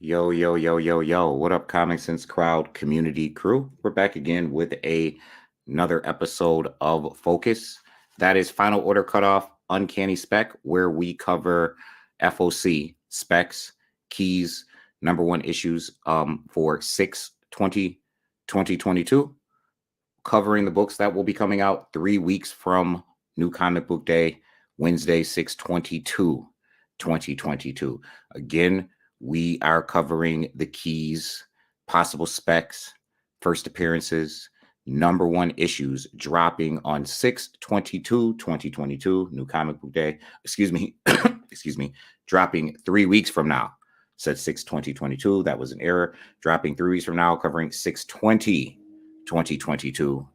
Yo, yo, yo, yo, yo. What up, comiXsense crowd community crew? We're back again with another episode of Focus. That is Final Order Cutoff, Uncanny Spec, where we cover FOC specs, keys, number one issues for 6/20/2022, covering the books that will be coming out 3 weeks from New Comic Book Day, Wednesday, 6/22/2022. Again, we are covering the keys, possible specs, first appearances, number one issues dropping on 6/22/2022, New Comic Book Day. Excuse me. Excuse me. Dropping 3 weeks from now. Said 6/20/22. That was an error. Dropping 3 weeks from now, covering 6/20/2022.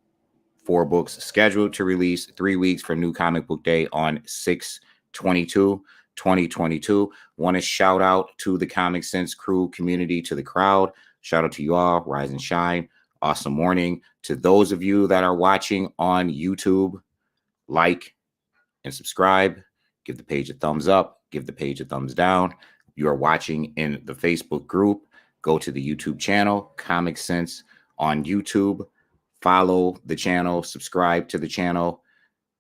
4 books scheduled to release 3 weeks from New Comic Book Day on 6/22/2022. Want to shout out to the comiXsense crew community, to the crowd. Shout out to you all. Rise and shine. Awesome morning. To those of you that are watching on YouTube, like and subscribe. Give the page a thumbs up. Give the page a thumbs down. If you are watching in the Facebook group, go to the YouTube channel, comiXsense on YouTube. Follow the channel, subscribe to the channel,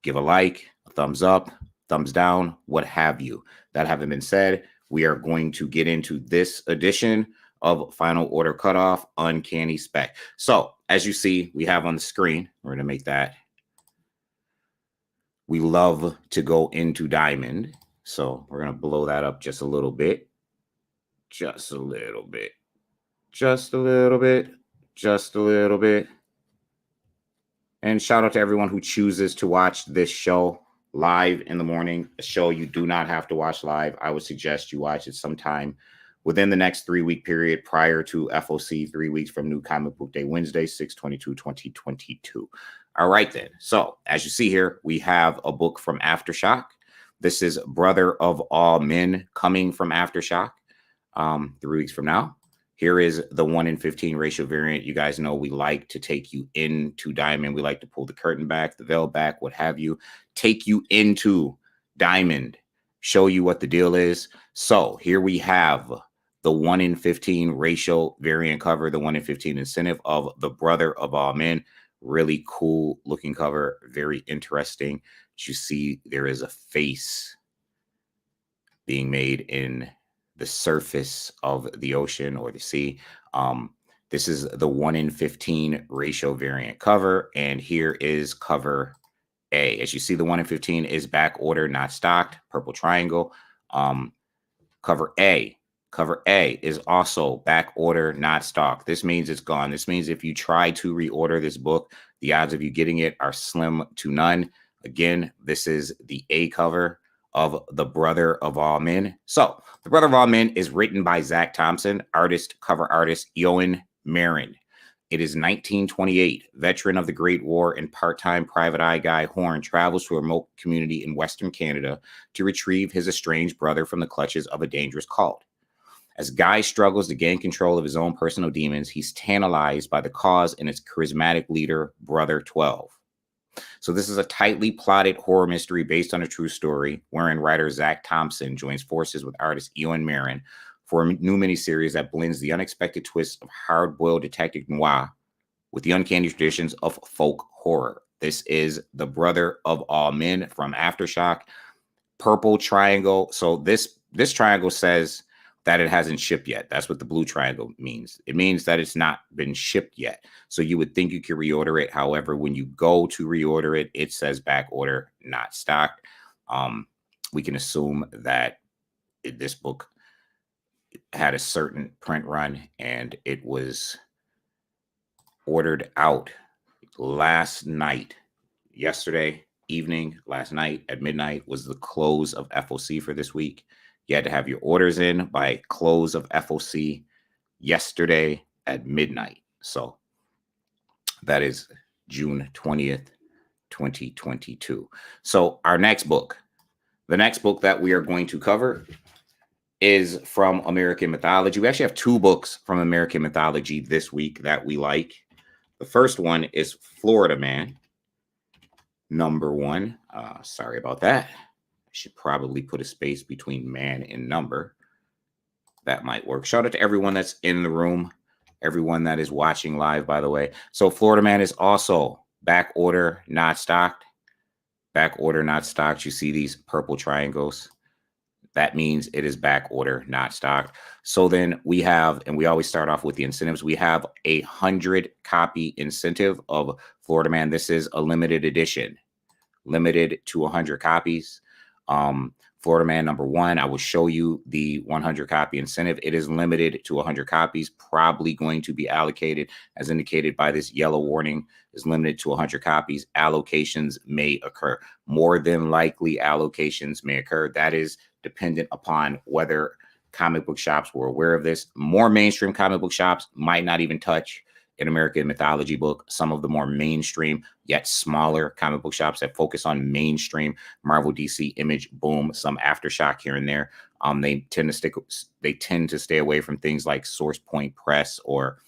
give a like, a thumbs up, thumbs down, what have you. That having been said, we are going to get into this edition of Final Order Cutoff, Uncanny Spec. So, as you see, we have on the screen, we're going to make that. We love to go into Diamond. So, we're going to blow that up just a little bit. Just a little bit. Just a little bit. Just a little bit. And shout out to everyone who chooses to watch this show live in the morning. A show you do not have to watch live. I would suggest you watch it sometime within the next 3 week period prior to FOC, 3 weeks from New Comic Book Day, Wednesday, 6/22/2022. All right, then. So, as you see here, we have a book from Aftershock. This is Brother of All Men, coming from Aftershock 3 weeks from now. Here is the 1/15 ratio variant. You guys know we like to take you into Diamond. We like to pull the curtain back, the veil back, what have you. Take you into Diamond. Show you what the deal is. So here we have the 1/15 ratio variant cover, the 1/15 incentive of the Brother of All Men. Really cool looking cover. Very interesting. As you see, there is a face being made in the surface of the ocean or the sea. This is the 1/15 ratio variant cover, and here is cover A. As you see, the 1/15 is back order, not stocked. Purple triangle. Cover A is also back order, not stocked. This means it's gone. This means if you try to reorder this book, the odds of you getting it are slim to none. Again, this is the A cover of the Brother of All Men. So, the Brother of All Men is written by Zach Thompson, cover artist Eoin Marin. It is 1928. Veteran of the Great War and part-time private eye Guy Horn travels to a remote community in Western Canada to retrieve his estranged brother from the clutches of a dangerous cult. As Guy struggles to gain control of his own personal demons, he's tantalized by the cause and its charismatic leader, Brother 12. So this is a tightly plotted horror mystery based on a true story, wherein writer Zach Thompson joins forces with artist Eoin Marin for a new miniseries that blends the unexpected twists of hard-boiled detective noir with the uncanny traditions of folk horror. This is the Brother of All Men from Aftershock. Purple triangle. So this triangle says that it hasn't shipped yet. That's what the blue triangle means. It means that it's not been shipped yet. So you would think you could reorder it. However, when you go to reorder it, it says back order, not stocked. We can assume that this book had a certain print run and it was ordered out last night. Yesterday evening, last night at midnight was the close of FOC for this week. You had to have your orders in by close of FOC yesterday at midnight. So that is June 20th, 2022. So our next book, the next book that we are going to cover is from American Mythology. We actually have 2 books from American Mythology this week that we like. The first one is Florida Man, number 1. Sorry about that. I should probably put a space between man and number. That might work. Shout out to everyone that's in the room, everyone that is watching live, by the way. So Florida Man is also back order, not stocked. Back order, not stocked. You see these purple triangles. That means it is back order, not stocked. So then we have, and we always start off with the incentives. We have 100 copy incentive of Florida Man. This is a limited edition, limited to 100 copies. Florida Man #1, I will show you the 100 copy incentive. It is limited to 100 copies, probably going to be allocated, as indicated by this yellow warning, is limited to 100 copies. Allocations may occur. More than likely, allocations may occur. That is dependent upon whether comic book shops were aware of this. More mainstream comic book shops might not even touch an American mythology book. Some of the more mainstream yet smaller comic book shops that focus on mainstream Marvel, DC, Image, Boom, some Aftershock here and there. They tend to stay away from things like Source Point Press or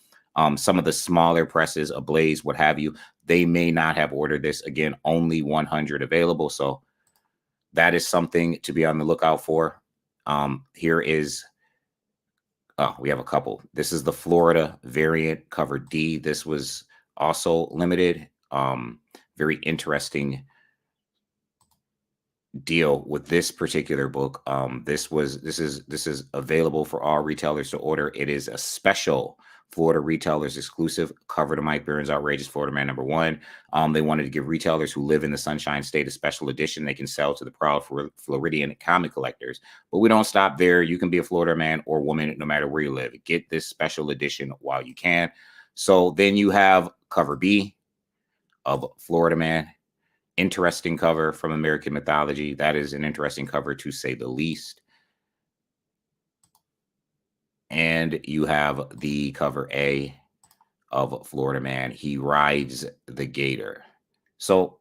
some of the smaller presses, Ablaze, what have you. They may not have ordered this. Again, only 100 available. So that is something to be on the lookout for. Here is we have a couple. This is the Florida variant, cover D. This was also limited. Very interesting deal with this particular book. This is available for all retailers to order. It is a special Florida retailers exclusive cover to Mike Baron's Outrageous Florida Man #1. They wanted to give retailers who live in the Sunshine State a special edition they can sell to the proud Floridian comic collectors. But we don't stop there. You can be a Florida man or woman no matter where you live. Get this special edition while you can. So then you have cover B of Florida Man. Interesting cover from American mythology. That is an interesting cover to say the least. And you have the cover A of Florida Man. He rides the gator. So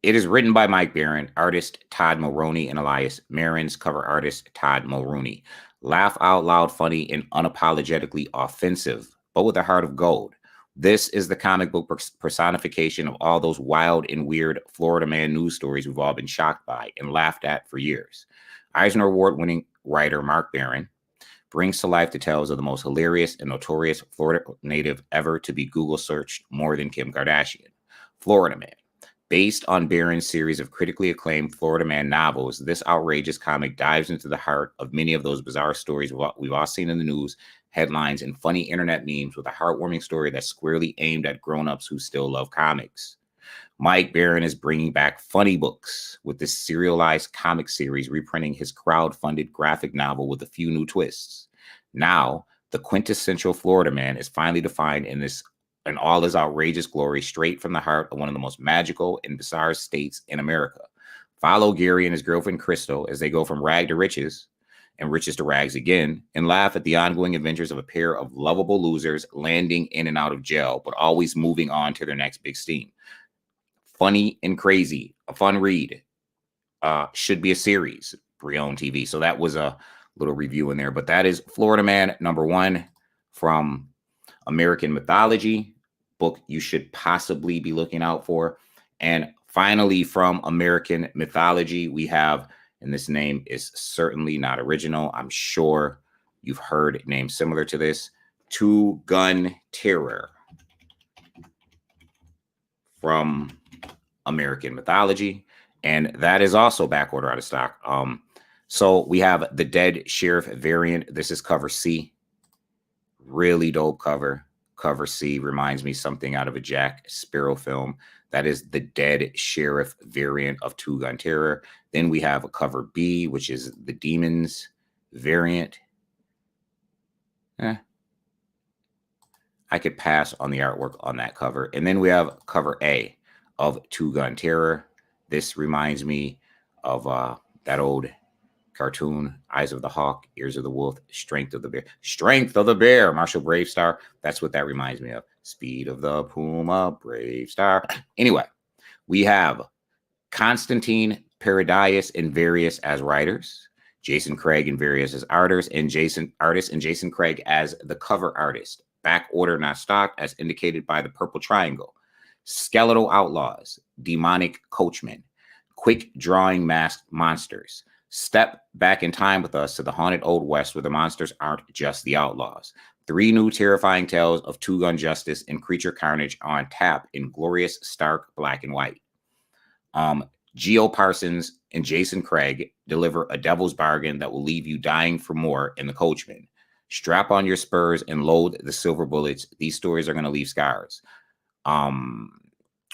it is written by Mike Baron, artist Todd Mulroney, and Elias Marin's cover artist Todd Mulroney. Laugh out loud, funny, and unapologetically offensive, but with a heart of gold. This is the comic book personification of all those wild and weird Florida Man news stories we've all been shocked by and laughed at for years. Eisner Award-winning writer Mark Baron brings to life the tales of the most hilarious and notorious Florida native ever to be Google searched more than Kim Kardashian. Florida Man. Based on Baron's series of critically acclaimed Florida Man novels, this outrageous comic dives into the heart of many of those bizarre stories we've all seen in the news, headlines, and funny internet memes, with a heartwarming story that's squarely aimed at grown-ups who still love comics. Mike Baron is bringing back funny books with this serialized comic series, reprinting his crowd-funded graphic novel with a few new twists. Now, the quintessential Florida Man is finally defined in all his outrageous glory, straight from the heart of one of the most magical and bizarre states in America. Follow Gary and his girlfriend Crystal as they go from rag to riches and riches to rags again, and laugh at the ongoing adventures of a pair of lovable losers landing in and out of jail, but always moving on to their next big scheme. Funny and crazy, a fun read. Should be a series, Brion TV. So that was a little review in there, but that is Florida Man #1 from American mythology, book you should possibly be looking out for. And finally, from American mythology, we have, and this name is certainly not original, I'm sure you've heard names similar to this, Two Gun Terror from American mythology, and that is also back order out of stock. So we have the Dead Sheriff variant. This is cover C. Really dope cover. Cover C reminds me something out of a Jack Sparrow film. That is the Dead Sheriff variant of Two Gun Terror. Then we have a cover B, which is the Demons variant. I could pass on the artwork on that cover. And then we have cover A of Two Gun Terror. This reminds me of that old cartoon, Eyes of the Hawk, Ears of the Wolf, Strength of the Bear. Strength of the Bear, Marshall Bravestar. That's what that reminds me of. Speed of the Puma, Bravestar. Anyway, we have Constantine Paradis and Various as writers, Jason Craig and Various as artists, and Jason Craig as the cover artist. Back order not stocked, as indicated by the purple triangle. Skeletal Outlaws, Demonic Coachmen, Quick Drawing Masked Monsters, Step back in time with us to the haunted Old West where the monsters aren't just the outlaws. 3 new terrifying tales of two-gun justice and creature carnage are on tap in glorious, stark black and white. Geo Parsons and Jason Craig deliver a devil's bargain that will leave you dying for more in The Coachman. Strap on your spurs and load the silver bullets. These stories are going to leave scars.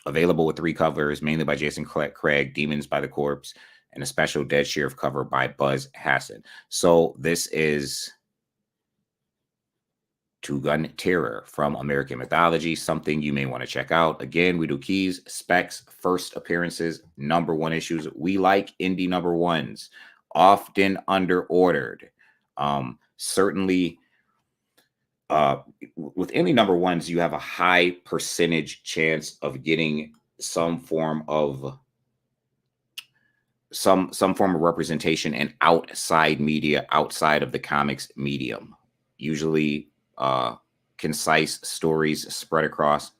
Available with 3 covers, mainly by Jason Craig, Demons by the Corpse, and a special Dead Sheriff cover by Buzz Hassan. So this is Two-Gun Terror from American Mythology, something you may want to check out. Again, we do keys, specs, first appearances, #1 issues. We like indie #1s, often under-ordered. Certainly, with indie #1s, you have a high percentage chance of getting some form of representation in outside media, outside of the comics medium. Usually concise stories spread across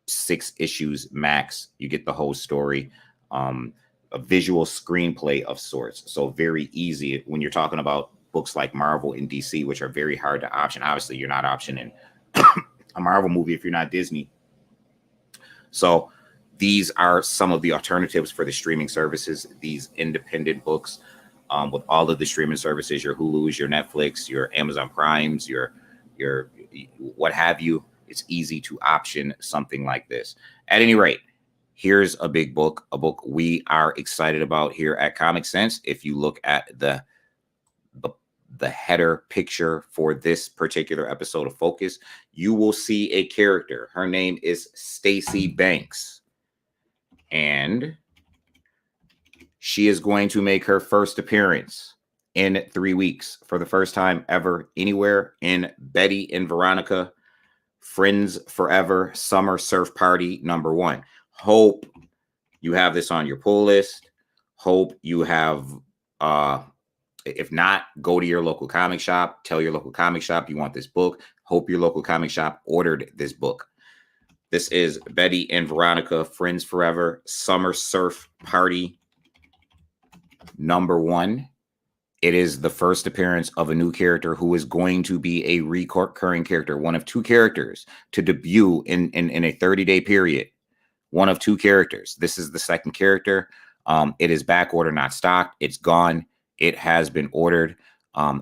6 issues max. You get the whole story, a visual screenplay of sorts. So very easy when you're talking about books like Marvel and DC, which are very hard to option. Obviously, you're not optioning a Marvel movie if you're not Disney. So these are some of the alternatives for the streaming services, these independent books, with all of the streaming services, your Hulus, your Netflix, your Amazon Primes, your what have you. It's easy to option something like this. At any rate, here's a big book, a book we are excited about here at comiXsense. If you look at the header picture for this particular episode of Focus, you will see a character. Her name is Stacey Banks, and she is going to make her first appearance in 3 weeks for the first time ever anywhere in Betty and Veronica Friends Forever Summer Surf Party #1. Hope you have this on your pull list. Hope you have, if not, go to your local comic shop. Tell your local comic shop you want this book. Hope your local comic shop ordered this book. This is Betty and Veronica Friends Forever Summer Surf Party #1. It is the first appearance of a new character who is going to be a recurring character, one of 2 characters to debut in a 30-day period. One of 2 characters. This is the second character. It is back order, not stocked. It's gone. It has been ordered.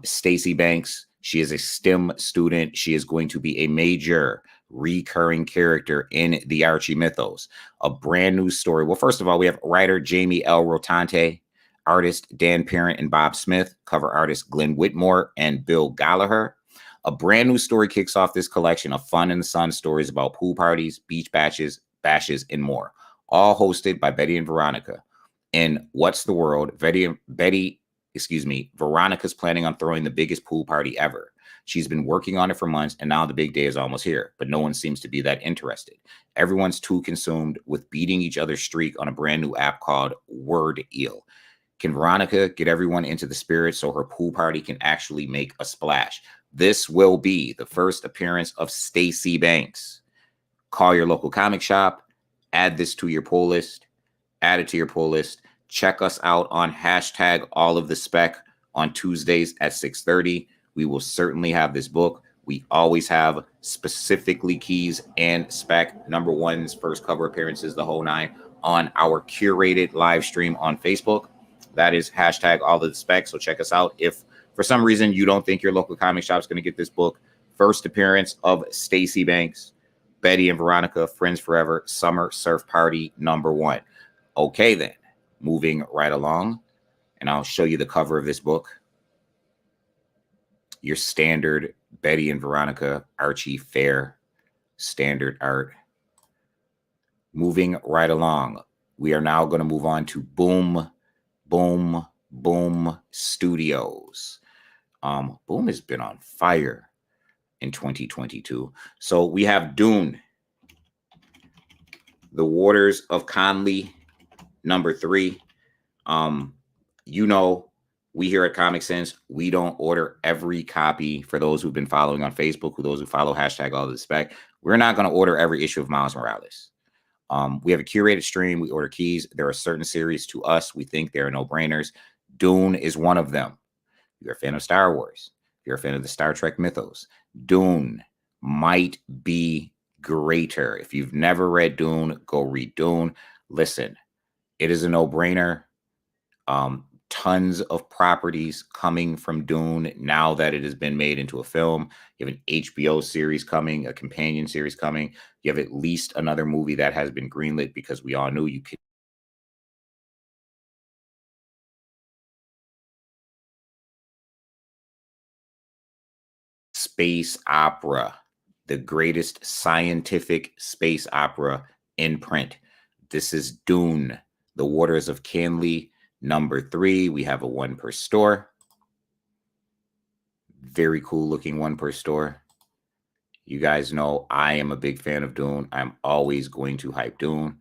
Stacey Banks, she is a STEM student. She is going to be a major recurring character in the Archie mythos. A brand new story. Well, first of all, we have writer Jamie L. Rotante, artist Dan Parent and Bob Smith, cover artist Glenn Whitmore and Bill Gallagher. A brand new story kicks off this collection of fun in the sun stories about pool parties, beach bashes, and more, all hosted by Betty and Veronica. In What's the World, Veronica's planning on throwing the biggest pool party ever. She's been working on it for months, and now the big day is almost here, but no one seems to be that interested. Everyone's too consumed with beating each other's streak on a brand new app called Word Eel. Can Veronica get everyone into the spirit so her pool party can actually make a splash? This will be the first appearance of Stacey Banks. Call your local comic shop, add this to your pull list, add it to your pull list. Check us out on #AllOfTheSpec on Tuesdays at 6:30. We will certainly have this book. We always have specifically keys and spec #1s, first cover appearances, the whole 9 on our curated live stream on Facebook. That is #AllOfTheSpec. So check us out. If for some reason you don't think your local comic shop is going to get this book, first appearance of Stacey Banks, Betty and Veronica Friends Forever Summer Surf Party #1. Okay, then moving right along, and I'll show you the cover of this book. Your standard Betty and Veronica Archie Fair standard art. Moving right along, we are now going to move on to Boom Studios. Boom has been on fire in 2022. So we have Dune, The Waters of Conley #3. You know, we here at comiXsense, we don't order every copy. For those who've been following on Facebook, those who follow #AllOfTheSpec, we're not going to order every issue of Miles Morales. We have a curated stream. We order keys. There are certain series to us we think they are no-brainers. Dune is one of them. If you're a fan of Star Wars, if you're a fan of the Star Trek mythos, Dune might be greater. If you've never read Dune, go read Dune. Listen, it is a no-brainer. Tons of properties coming from Dune now that it has been made into a film. You have an HBO series coming, a companion series coming. You have at least another movie that has been greenlit because we all knew you could. Space opera, the greatest scientific space opera in print. This is Dune, The Waters of Canley, #3. We have a 1 per store. Very cool looking 1 per store. You guys know I am a big fan of Dune. I'm always going to hype Dune.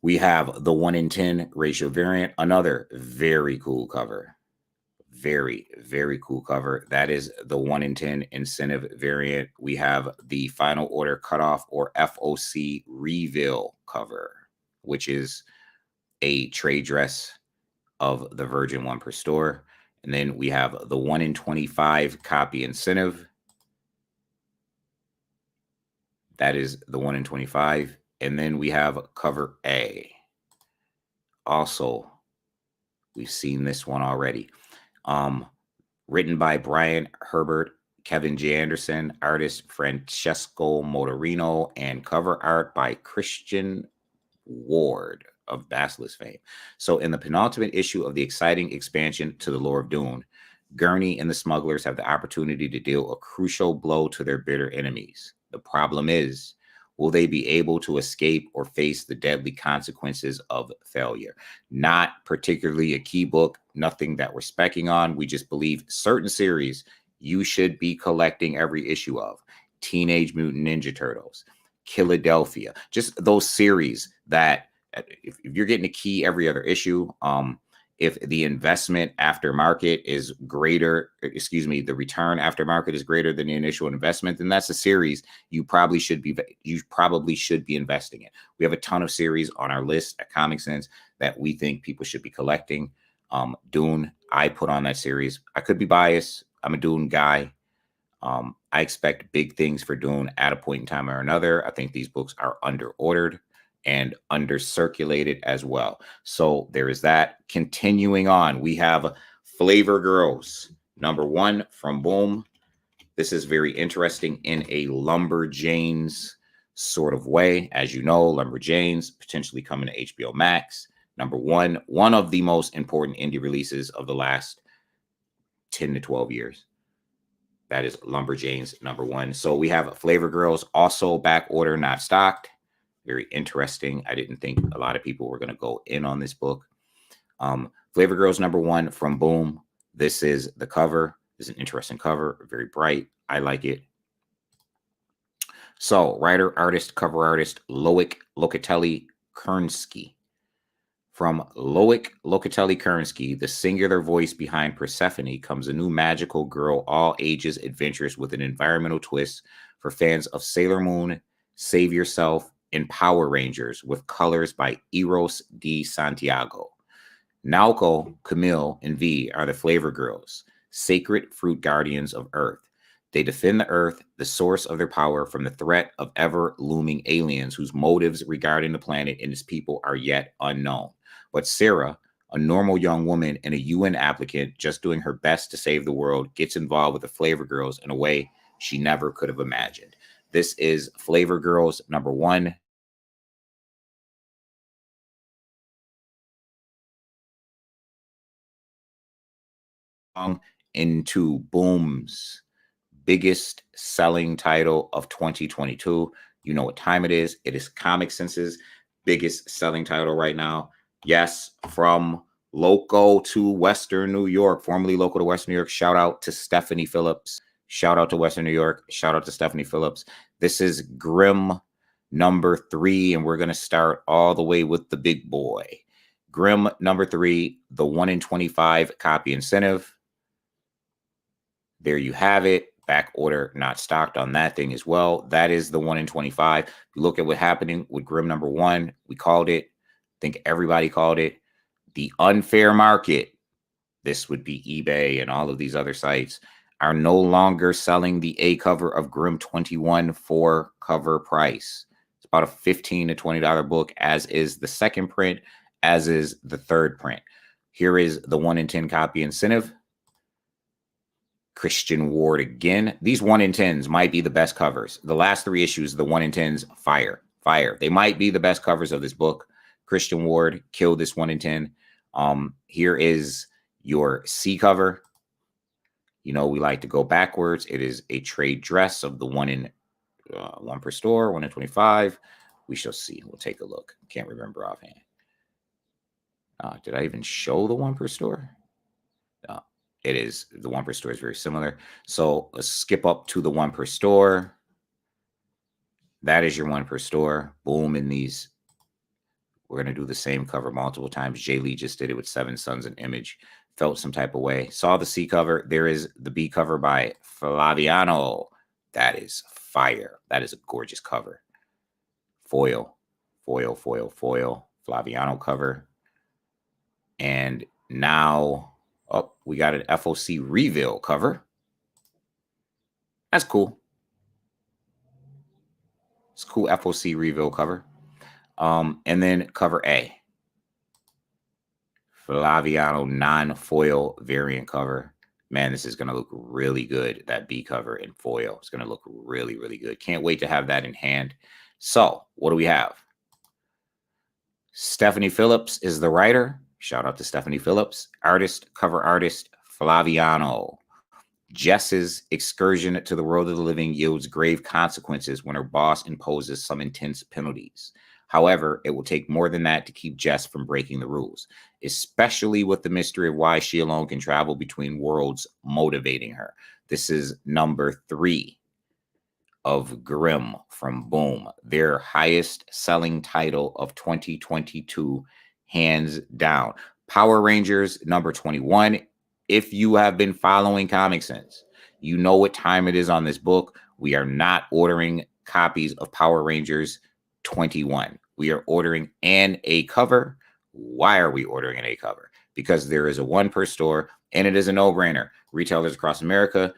We have the 1 in 10 ratio variant, another very cool cover. Very, very cool cover. That is the 1 in 10 incentive variant. We have the final order cutoff or FOC reveal cover, which is a trade dress of the Virgin 1 per store. And then we have the 1 in 25 copy incentive. That is the 1 in 25. And then we have cover A. Also, we've seen this one already. Written by Brian Herbert, Kevin J. Anderson, artist Francesco Motorino, and cover art by Christian Ward of Basilisk fame. So in the penultimate issue of the exciting expansion to the lore of Dune, Gurney and the smugglers have the opportunity to deal a crucial blow to their bitter enemies. The problem is, will they be able to escape or face the deadly consequences of failure? Not particularly a key book, nothing that we're specking on. We just believe certain series you should be collecting every issue of. Teenage Mutant Ninja Turtles, Philadelphia, just those series that if you're getting a key every other issue, if the investment after market is greater, the return after market is greater than the initial investment, then that's a series you probably should be investing in. We have a ton of series on our list at comiXsense that we think people should be collecting. Dune, I put on that series. I could be biased. I'm a Dune guy. I expect big things for Dune at a point in time or another. I think these books are under ordered and under circulated as well. So there is that. Continuing on, we have Flavor Girls, #1 from Boom. This is very interesting in a Lumberjanes sort of way. As you know, Lumberjanes potentially coming to HBO Max. #1, one of the most important indie releases of the last 10 to 12 years. That is Lumberjanes #1. So we have Flavor Girls, also back order, not stocked. Very interesting. I didn't think a lot of people were going to go in on this book. Flavor Girls #1 from Boom. This is the cover. This is an interesting cover, very bright. I like it. So writer, artist, cover artist, Loic Locatelli-Kernsky. From Loic Locatelli-Kernsky, the singular voice behind Persephone, comes a new magical girl, all ages adventures with an environmental twist for fans of Sailor Moon, Save Yourself, and Power Rangers, with colors by Eros D. Santiago. Naoko, Camille, and V are the Flavor Girls, sacred fruit guardians of Earth. They defend the Earth, the source of their power, from the threat of ever-looming aliens whose motives regarding the planet and its people are yet unknown. But Sarah, a normal young woman and a UN applicant just doing her best to save the world, gets involved with the Flavor Girls in a way she never could have imagined. This is Flavor Girls #1. Into Boom's biggest selling title of 2022. You know what time it is. It is comiXsense's biggest selling title right now. Yes, from local to Western New York, formerly local to Western New York. Shout out to Stephanie Phillips. Shout out to Western New York. Shout out to Stephanie Phillips. This is Grimm #3, and we're going to start all the way with the big boy. Grimm #3, the 1 in 25 copy incentive. There you have it. Back order not stocked on that thing as well. That is the 1 in 25. If you look at what's happening with Grimm #1, we called it. I think everybody called it. The unfair market, this would be eBay and all of these other sites, are no longer selling the A cover of Grimm 21 for cover price. It's about a $15 to $20 book, as is the second print, as is the third print. Here is the 1 in 10 copy incentive. Christian Ward again. These 1 in 10s might be the best covers. The last 3 issues, the 1 in 10s, fire. They might be the best covers of this book. Christian Ward killed this 1 in 10. Here is your C cover. You know, we like to go backwards. It is a trade dress of the 1 per store, 1 in 25. We shall see. We'll take a look. Can't remember offhand. Did I even show the 1 per store? It is, the 1 per store is very similar. So let's skip up to the 1 per store. That is your 1 per store. Boom. In these, we're going to do the same cover multiple times. Jay Lee just did it with 7 Sons and Image. Felt some type of way. Saw the C cover. There is the B cover by Flaviano. That is fire. That is a gorgeous cover. Foil. Flaviano cover. And now, oh, we got an FOC reveal cover. That's cool. It's cool FOC reveal cover. And then cover A. Flaviano non-foil variant cover. Man, this is going to look really good. That B cover in foil. It's going to look really, really good. Can't wait to have that in hand. So, what do we have? Stephanie Phillips is the writer. Shout out to Stephanie Phillips. Artist, cover artist, Flaviano. Jess's excursion to the world of the living yields grave consequences when her boss imposes some intense penalties. However, it will take more than that to keep Jess from breaking the rules, especially with the mystery of why she alone can travel between worlds motivating her. This is number 3 of Grimm from Boom, their highest selling title of 2022, hands down. Power Rangers number 21. If you have been following comiXsense, you know what time it is on this book. We are not ordering copies of Power Rangers 21. We are ordering an A cover. Why are we ordering an A cover? Because there is a 1 per store, and it is a no-brainer. Retailers across America,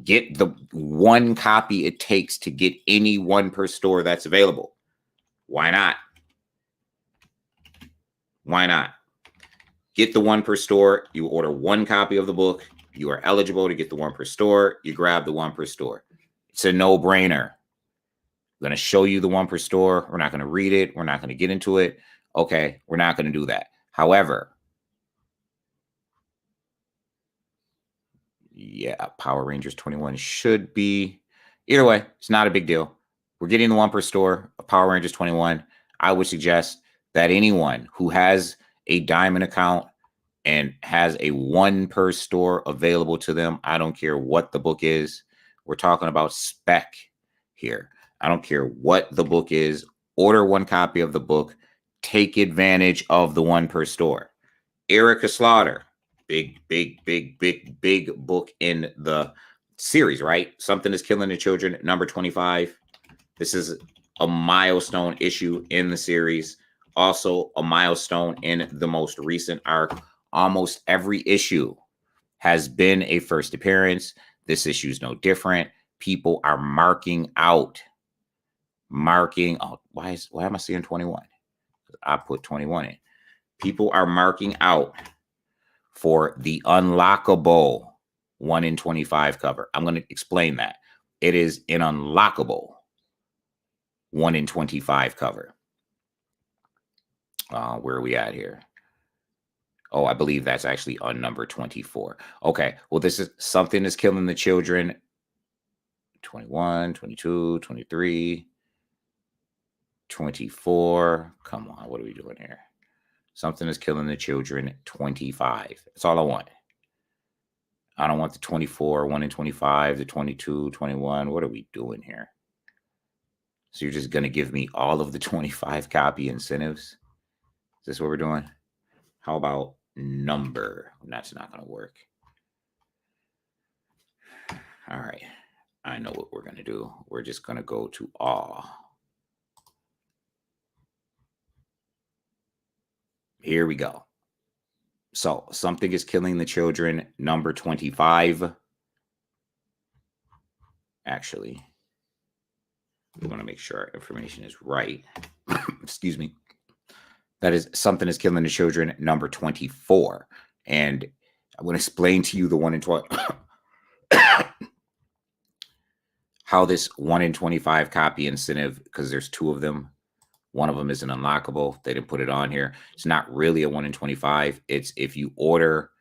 get the 1 copy it takes to get any 1 per store that's available. Why not? Why not? Get the 1 per store. You order 1 copy of the book. You are eligible to get the 1 per store. You grab the 1 per store. It's a no-brainer. I'm going to show you the 1 per store. We're not going to read it. We're not going to get into it. Okay, we're not going to do that. However, yeah, Power Rangers 21 should be. Either way, it's not a big deal. We're getting the 1 per store of Power Rangers 21. I would suggest that anyone who has a Diamond account and has a 1 per store available to them, I don't care what the book is. We're talking about Spec here. I don't care what the book is. Order 1 copy of the book. Take advantage of the 1 per store. Erica Slaughter, big book in the series, right? Something is Killing the Children, number 25. This is a milestone issue in the series. Also a milestone in the most recent arc. Almost every issue has been a first appearance. This issue is no different. People are marking out. Oh, why am I seeing 21? I put 21 in. People are marking out for the unlockable 1 in 25 cover. I'm going to explain that. It is an unlockable 1 in 25 cover. Where are we at here? Oh, I believe that's actually on number 24. Okay, well, this is Something is Killing the Children. 21, 22, 23, 24. Come on, what are we doing here? Something is Killing the Children, 25. That's all I want. I don't want the 24, 1 in 25, the 22, 21. What are we doing here? So you're just going to give me all of the 25 copy incentives? Is this what we're doing? How about number? That's not going to work. All right. I know what we're going to do. We're just going to go to all. Here we go. So Something is Killing the Children, number 25. Actually, we want to make sure our information is right. Excuse me. That is Something is Killing the Children, number 24. And I'm going to explain to you the 1 in 12. How this 1 in 25 copy incentive, because there's two of them. One of them is an unlockable. They didn't put it on here. It's not really a 1 in 25. It's if you order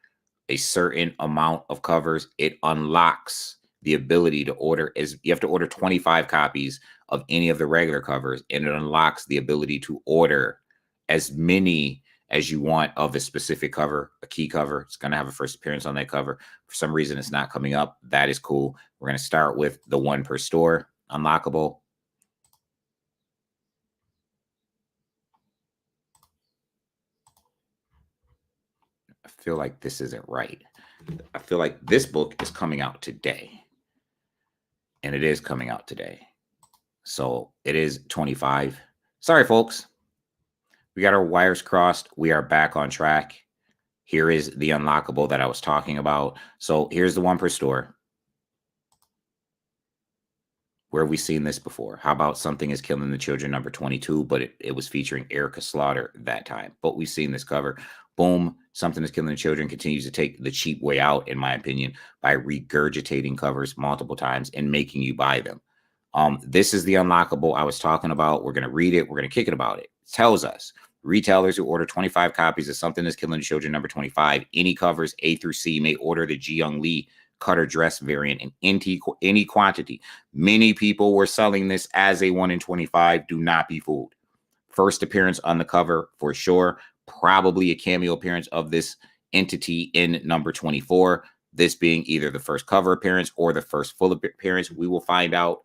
a certain amount of covers, it unlocks the ability to order. You have to order 25 copies of any of the regular covers, and it unlocks the ability to order as many as you want of a specific cover, a key cover. It's going to have a first appearance on that cover. For some reason, it's not coming up. That is cool. We're going to start with the 1 per store unlockable. I feel like this isn't right. I feel like this book is coming out today. And it is coming out today. So it is 25. Sorry, folks. We got our wires crossed. We are back on track. Here is the unlockable that I was talking about. So here's the 1 per store. Where have we seen this before? How about Something is Killing the Children, number 22, but it was featuring Erica Slaughter that time. But we've seen this cover. Boom. Something is Killing the Children continues to take the cheap way out, in my opinion, by regurgitating covers multiple times and making you buy them. This is the unlockable I was talking about. We're going to read it. We're going to kick it about it. It tells us retailers who order 25 copies of Something is Killing the Children, number 25, any covers A through C may order the Ji Young Lee cutter dress variant in any quantity. Many people were selling this as a 1 in 25. Do not be fooled. First appearance on the cover for sure. Probably a cameo appearance of this entity in number 24. This being either the first cover appearance or the first full appearance. We will find out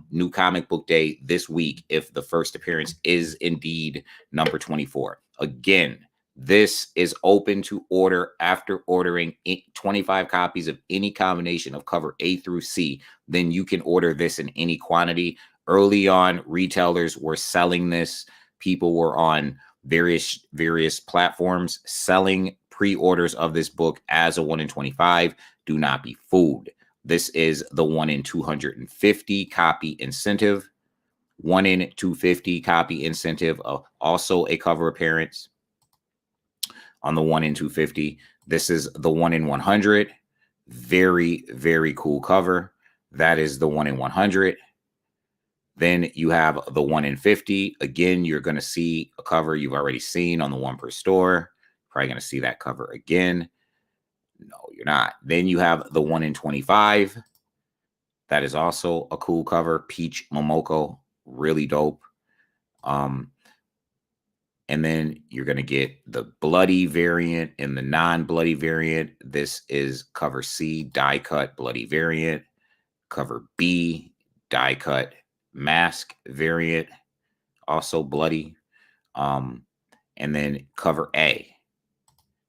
New Comic Book Day this week if the first appearance is indeed number 24. Again, this is open to order after ordering 25 copies of any combination of cover A through C. Then you can order this in any quantity. Early on, retailers were selling this. People were on various platforms selling pre-orders of this book as a 1 in 25. Do not be fooled. This is the 1 in 250 copy incentive. 1 in 250 copy incentive. Also a cover appearance on the 1 in 250. This is the 1 in 100. Very, very cool cover. That is the 1 in 100. Then you have the 1 in 50. Again, you're going to see a cover you've already seen on the 1 per store. Probably going to see that cover again. No, you're not. Then you have the 1 in 25. That is also a cool cover. Peach Momoko. Really dope. And then you're going to get the bloody variant and the non-bloody variant. This is cover C, die cut bloody variant. Cover B, die cut mask variant, also bloody. And then cover A,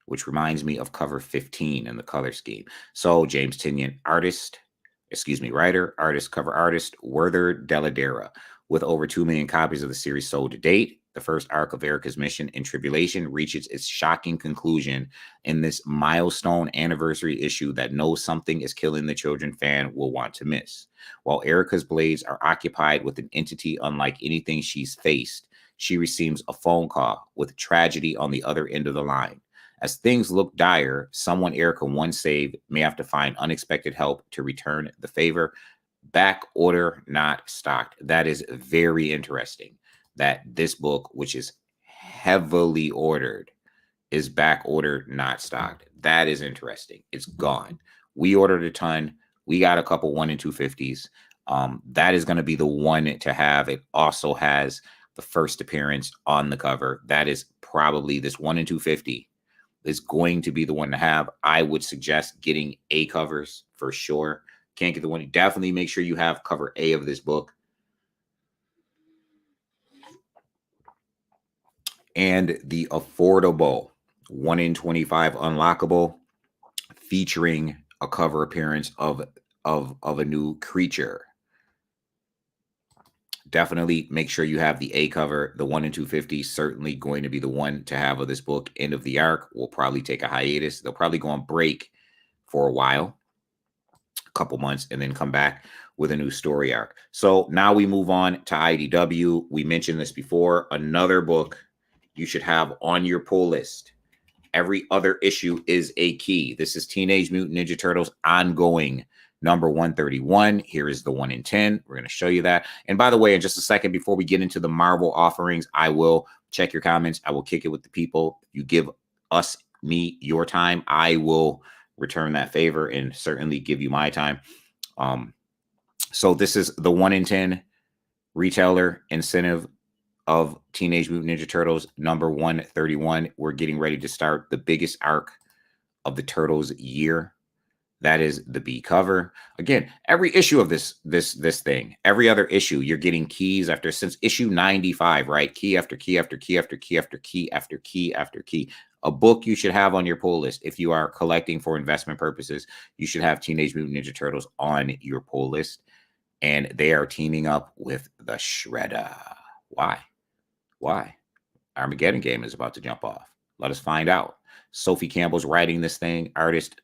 which reminds me of cover 15 in the color scheme. So James Tynion, writer, artist, cover artist, Werther Deladera. With over 2 million copies of the series sold to date, the first arc of Erica's mission and tribulation reaches its shocking conclusion in this milestone anniversary issue that no Something is Killing the Children fan will want to miss. While Erica's blades are occupied with an entity unlike anything she's faced, she receives a phone call with tragedy on the other end of the line. As things look dire, someone Erica once saved may have to find unexpected help to return the favor. Back order not stocked. That is very interesting that this book, which is heavily ordered, is back ordered not stocked. That is interesting. It's gone. We ordered a ton. We got a couple 1 in 250s. That is going to be the one to have. It also has the first appearance on the cover. That is probably this 1 in 250 is going to be the one to have. I would suggest getting A covers for sure. Can't get the one. Definitely make sure you have cover A of this book. And the affordable 1 in 25 unlockable featuring a cover appearance of a new creature. Definitely make sure you have the A cover. The 1 in 250 certainly going to be the one to have of this book. End of the arc. We'll probably take a hiatus. They'll probably go on break for a while, a couple months, and then come back with a new story arc. So now we move on to IDW. We mentioned this before. Another book you should have on your pull list. Every other issue is a key. This is Teenage Mutant Ninja Turtles ongoing number 131. Here is the 1 in 10. We're going to show you that. And by the way, in just a second, before we get into the Marvel offerings, I will check your comments. I will kick it with the people. You give me, your time. I will return that favor and certainly give you my time. So this is the 1 in 10 retailer incentive of Teenage Mutant Ninja Turtles number 131. We're getting ready to start the biggest arc of the Turtles year. That is the B cover. Again, every issue of this thing, every other issue, you're getting keys after, since issue 95, right? Key after key after key after key after key after key after key. A book you should have on your pull list. If you are collecting for investment purposes, you should have Teenage Mutant Ninja Turtles on your pull list. And they are teaming up with the Shredder. Why? Why? Armageddon game is about to jump off. Let us find out. Sophie Campbell's writing this thing.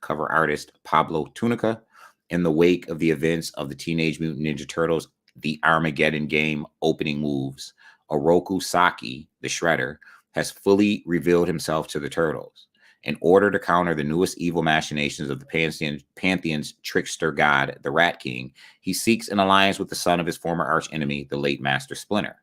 Cover artist Pablo Tunica. In the wake of the events of the Teenage Mutant Ninja Turtles, the Armageddon game opening moves, Oroku Saki, the Shredder, has fully revealed himself to the Turtles. In order to counter the newest evil machinations of the Pantheon's trickster god, the Rat King, he seeks an alliance with the son of his former archenemy, the late Master Splinter.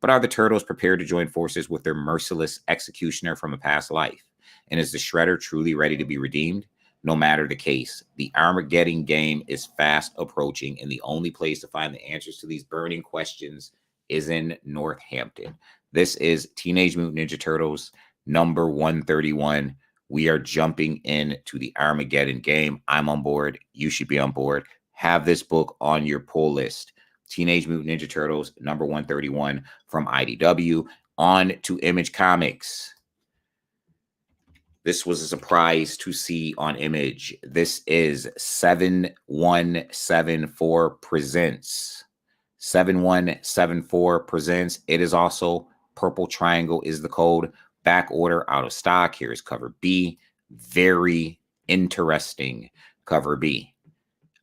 But are the Turtles prepared to join forces with their merciless executioner from a past life? And is the Shredder truly ready to be redeemed? No matter the case, the Armageddon game is fast approaching, and the only place to find the answers to these burning questions is in Northampton. This is Teenage Mutant Ninja Turtles number 131. We are jumping into the Armageddon game. I'm on board. You should be on board. Have this book on your pull list. Teenage Mutant Ninja Turtles number 131 from IDW. On to Image Comics. This was a surprise to see on Image. This is 7174 Presents. 7174 Presents. It is also Purple Triangle is the code. Back order out of stock. Here is cover B. Very interesting cover B.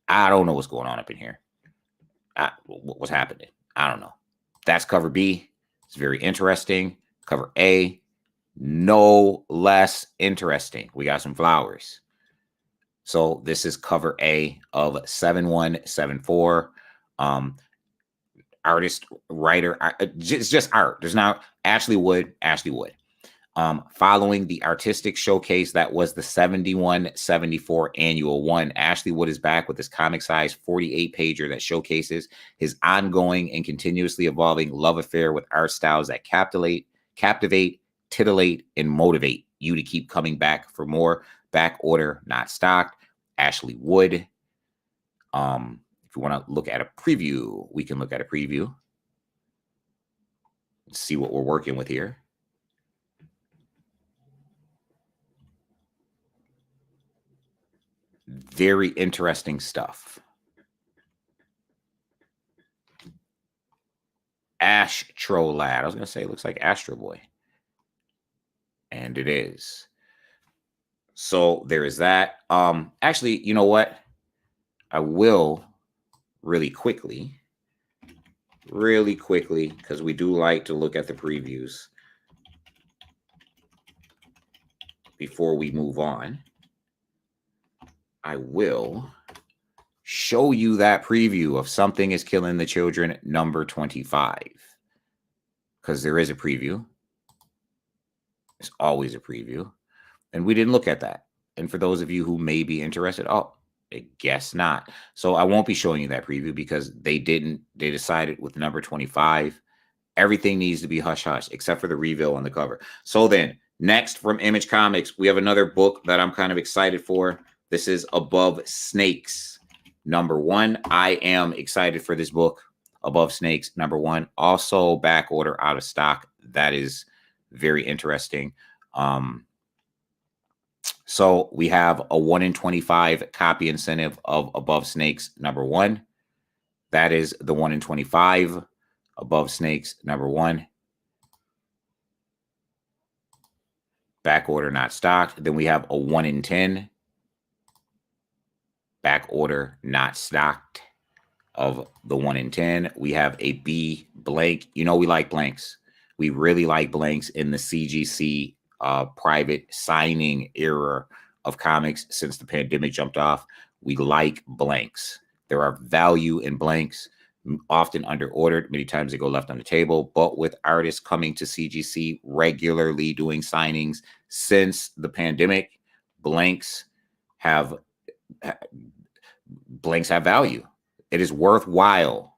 I don't know what's going on up in here. What's happening? I don't know. That's cover B. It's very interesting. Cover A, no less interesting. We got some flowers. So this is cover A of 7174. Artist, writer, it's just art. There's not Ashley Wood. Following the artistic showcase that was the 71-74 annual one, Ashley Wood is back with this comic-sized 48-pager that showcases his ongoing and continuously evolving love affair with art styles that captivate, titillate, and motivate you to keep coming back for more. Back order, not stocked. Ashley Wood. If you want to look at a preview, we can look at a preview. Let's see what we're working with here. Very interesting stuff. Astro Lad. I was going to say it looks like Astro Boy. And it is. So there is that. Actually, you know what? I will really quickly, because we do like to look at the previews before we move on. I will show you that preview of Something is Killing the Children number 25. Because there is a preview. There's always a preview. And we didn't look at that. And for those of you who may be interested, I guess not. So I won't be showing you that preview because they decided with number 25, everything needs to be hush-hush except for the reveal on the cover. So then, next from Image Comics, we have another book that I'm kind of excited for. This is Above Snakes, number 1. I am excited for this book, Above Snakes, number 1. Also, back order out of stock. That is very interesting. So we have a 1 in 25 copy incentive of Above Snakes, number 1. That is the 1 in 25. Above Snakes, number 1. Back order not stocked. Then we have a 1 in 10. Back order not stocked of the 1 in 10. We have a B blank. You know we like blanks. We really like blanks in the CGC private signing era of comics since the pandemic jumped off. We like blanks. There are value in blanks, often under-ordered. Many times they go left on the table. But with artists coming to CGC regularly doing signings since the pandemic, blanks have value. It is worthwhile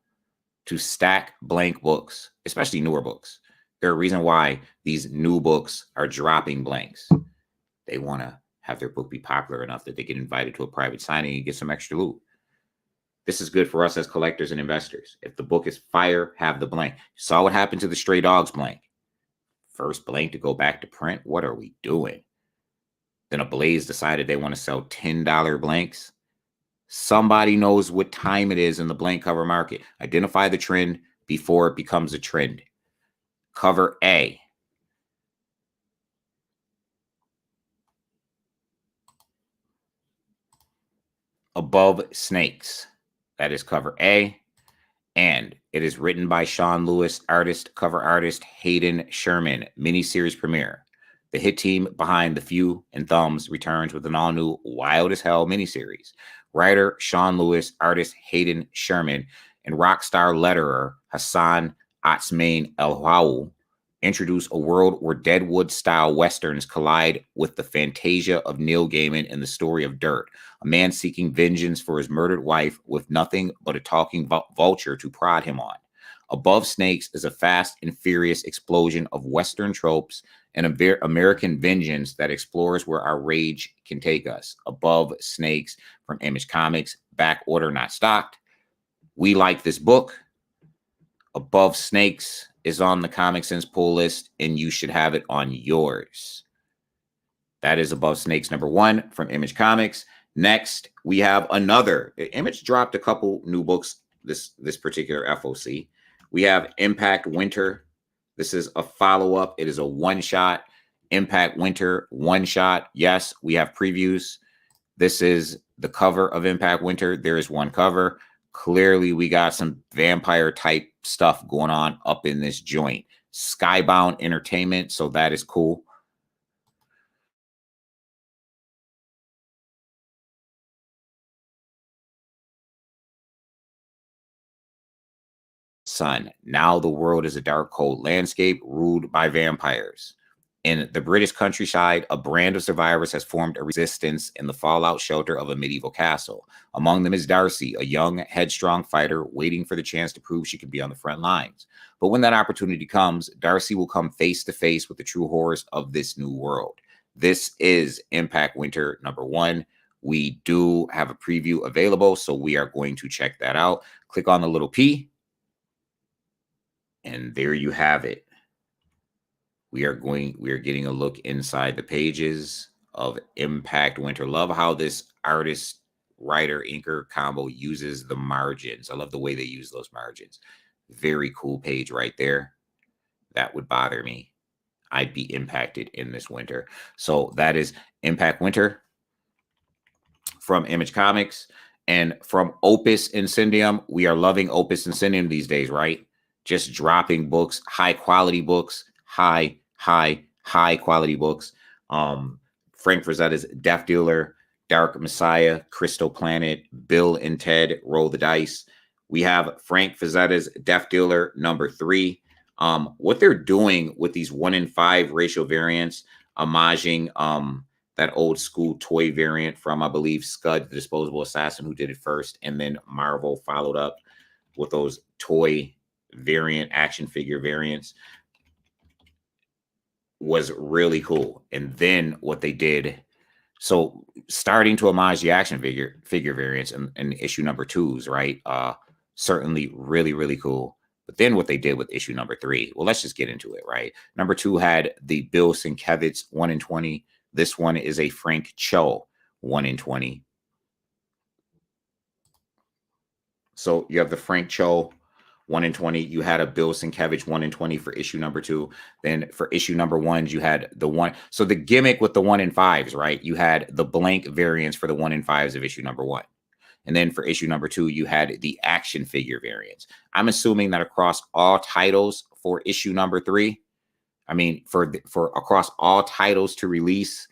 to stack blank books, especially newer books. There's a reason why these new books are dropping blanks. They want to have their book be popular enough that they get invited to a private signing and get some extra loot. This is good for us as collectors and investors. If the book is fire, have the blank. You saw what happened to the Stray Dogs blank. First blank to go back to print. What are we doing? Then a Blaze decided they want to sell $10 blanks. Somebody knows what time it is in the blank cover market. Identify the trend before it becomes a trend. Cover A. Above Snakes. That is cover A. And it is written by Sean Lewis, cover artist Hayden Sherman. Miniseries premiere. The hit team behind The Few and Thumbs returns with an all-new Wild as Hell miniseries. Writer Sean Lewis, artist Hayden Sherman, and rock star letterer Hassan Atsmain El-Haou introduce a world where Deadwood-style westerns collide with the fantasia of Neil Gaiman and the story of Dirt, a man seeking vengeance for his murdered wife with nothing but a talking vulture to prod him on. Above Snakes is a fast and furious explosion of Western tropes and American vengeance that explores where our rage can take us. Above Snakes from Image Comics, back order not stocked. We like this book. Above Snakes is on the comiXsense pull list, and you should have it on yours. That is Above Snakes number 1 from Image Comics. Next, we have another. Image dropped a couple new books this particular FOC. We have Impact Winter. This is a follow-up. It is a one-shot. Impact Winter one-shot. Yes, we have previews. This is the cover of Impact Winter. There is one cover. Clearly, we got some vampire-type stuff going on up in this joint. Skybound Entertainment, so that is cool. Sun. Now the world is a dark, cold landscape ruled by vampires. In the British countryside, a brand of survivors has formed a resistance in the fallout shelter of a medieval castle. Among them is Darcy, a young, headstrong fighter waiting for the chance to prove she can be on the front lines. But when that opportunity comes, Darcy will come face to face with the true horrors of this new world. This is Impact Winter number 1. We do have a preview available, so we are going to check that out. Click on the little P. And there you have it. We are getting a look inside the pages of Impact Winter. Love how this artist, writer, inker combo uses the margins. I love the way they use those margins. Very cool page right there. That would bother me. I'd be impacted in this winter. So that is Impact Winter from Image Comics. And from Opus Incendium, we are loving Opus Incendium these days, right? Just dropping books, high quality books, high quality books. Frank Frazetta's Death Dealer, Dark Messiah, Crystal Planet, Bill and Ted Roll the Dice. We have Frank Frazetta's Death Dealer number 3. What they're doing with these 1 in 5 ratio variants, homaging that old school toy variant from, I believe, Scud, the Disposable Assassin, who did it first, and then Marvel followed up with those toy variant action figure variants, was really cool. And then what they did, so starting to homage the action figure variants in issue number 2s, right? Certainly really cool. But then what they did with issue number 3, well, let's just get into it, right? Number 2 had the Bill Sienkiewicz 1 in 20. This one is a Frank Cho 1 in 20. So you have the Frank Cho 1 in 20. You had a Bill Sienkiewicz 1 in 20 for issue number 2. Then for issue number 1, you had the one. So the gimmick with the 1 in 5s, right? You had the blank variants for the 1 in 5s of issue number 1. And then for issue number 2, you had the action figure variants. I'm assuming that across all titles for issue number 3, I mean, for across all titles to release,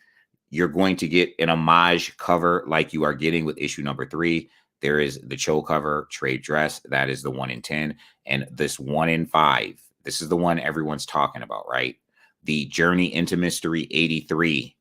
you're going to get an homage cover like you are getting with issue number 3. There is the Cho cover, trade dress. That is the 1 in 10. And this 1 in 5, this is the one everyone's talking about, right? The Journey into Mystery 83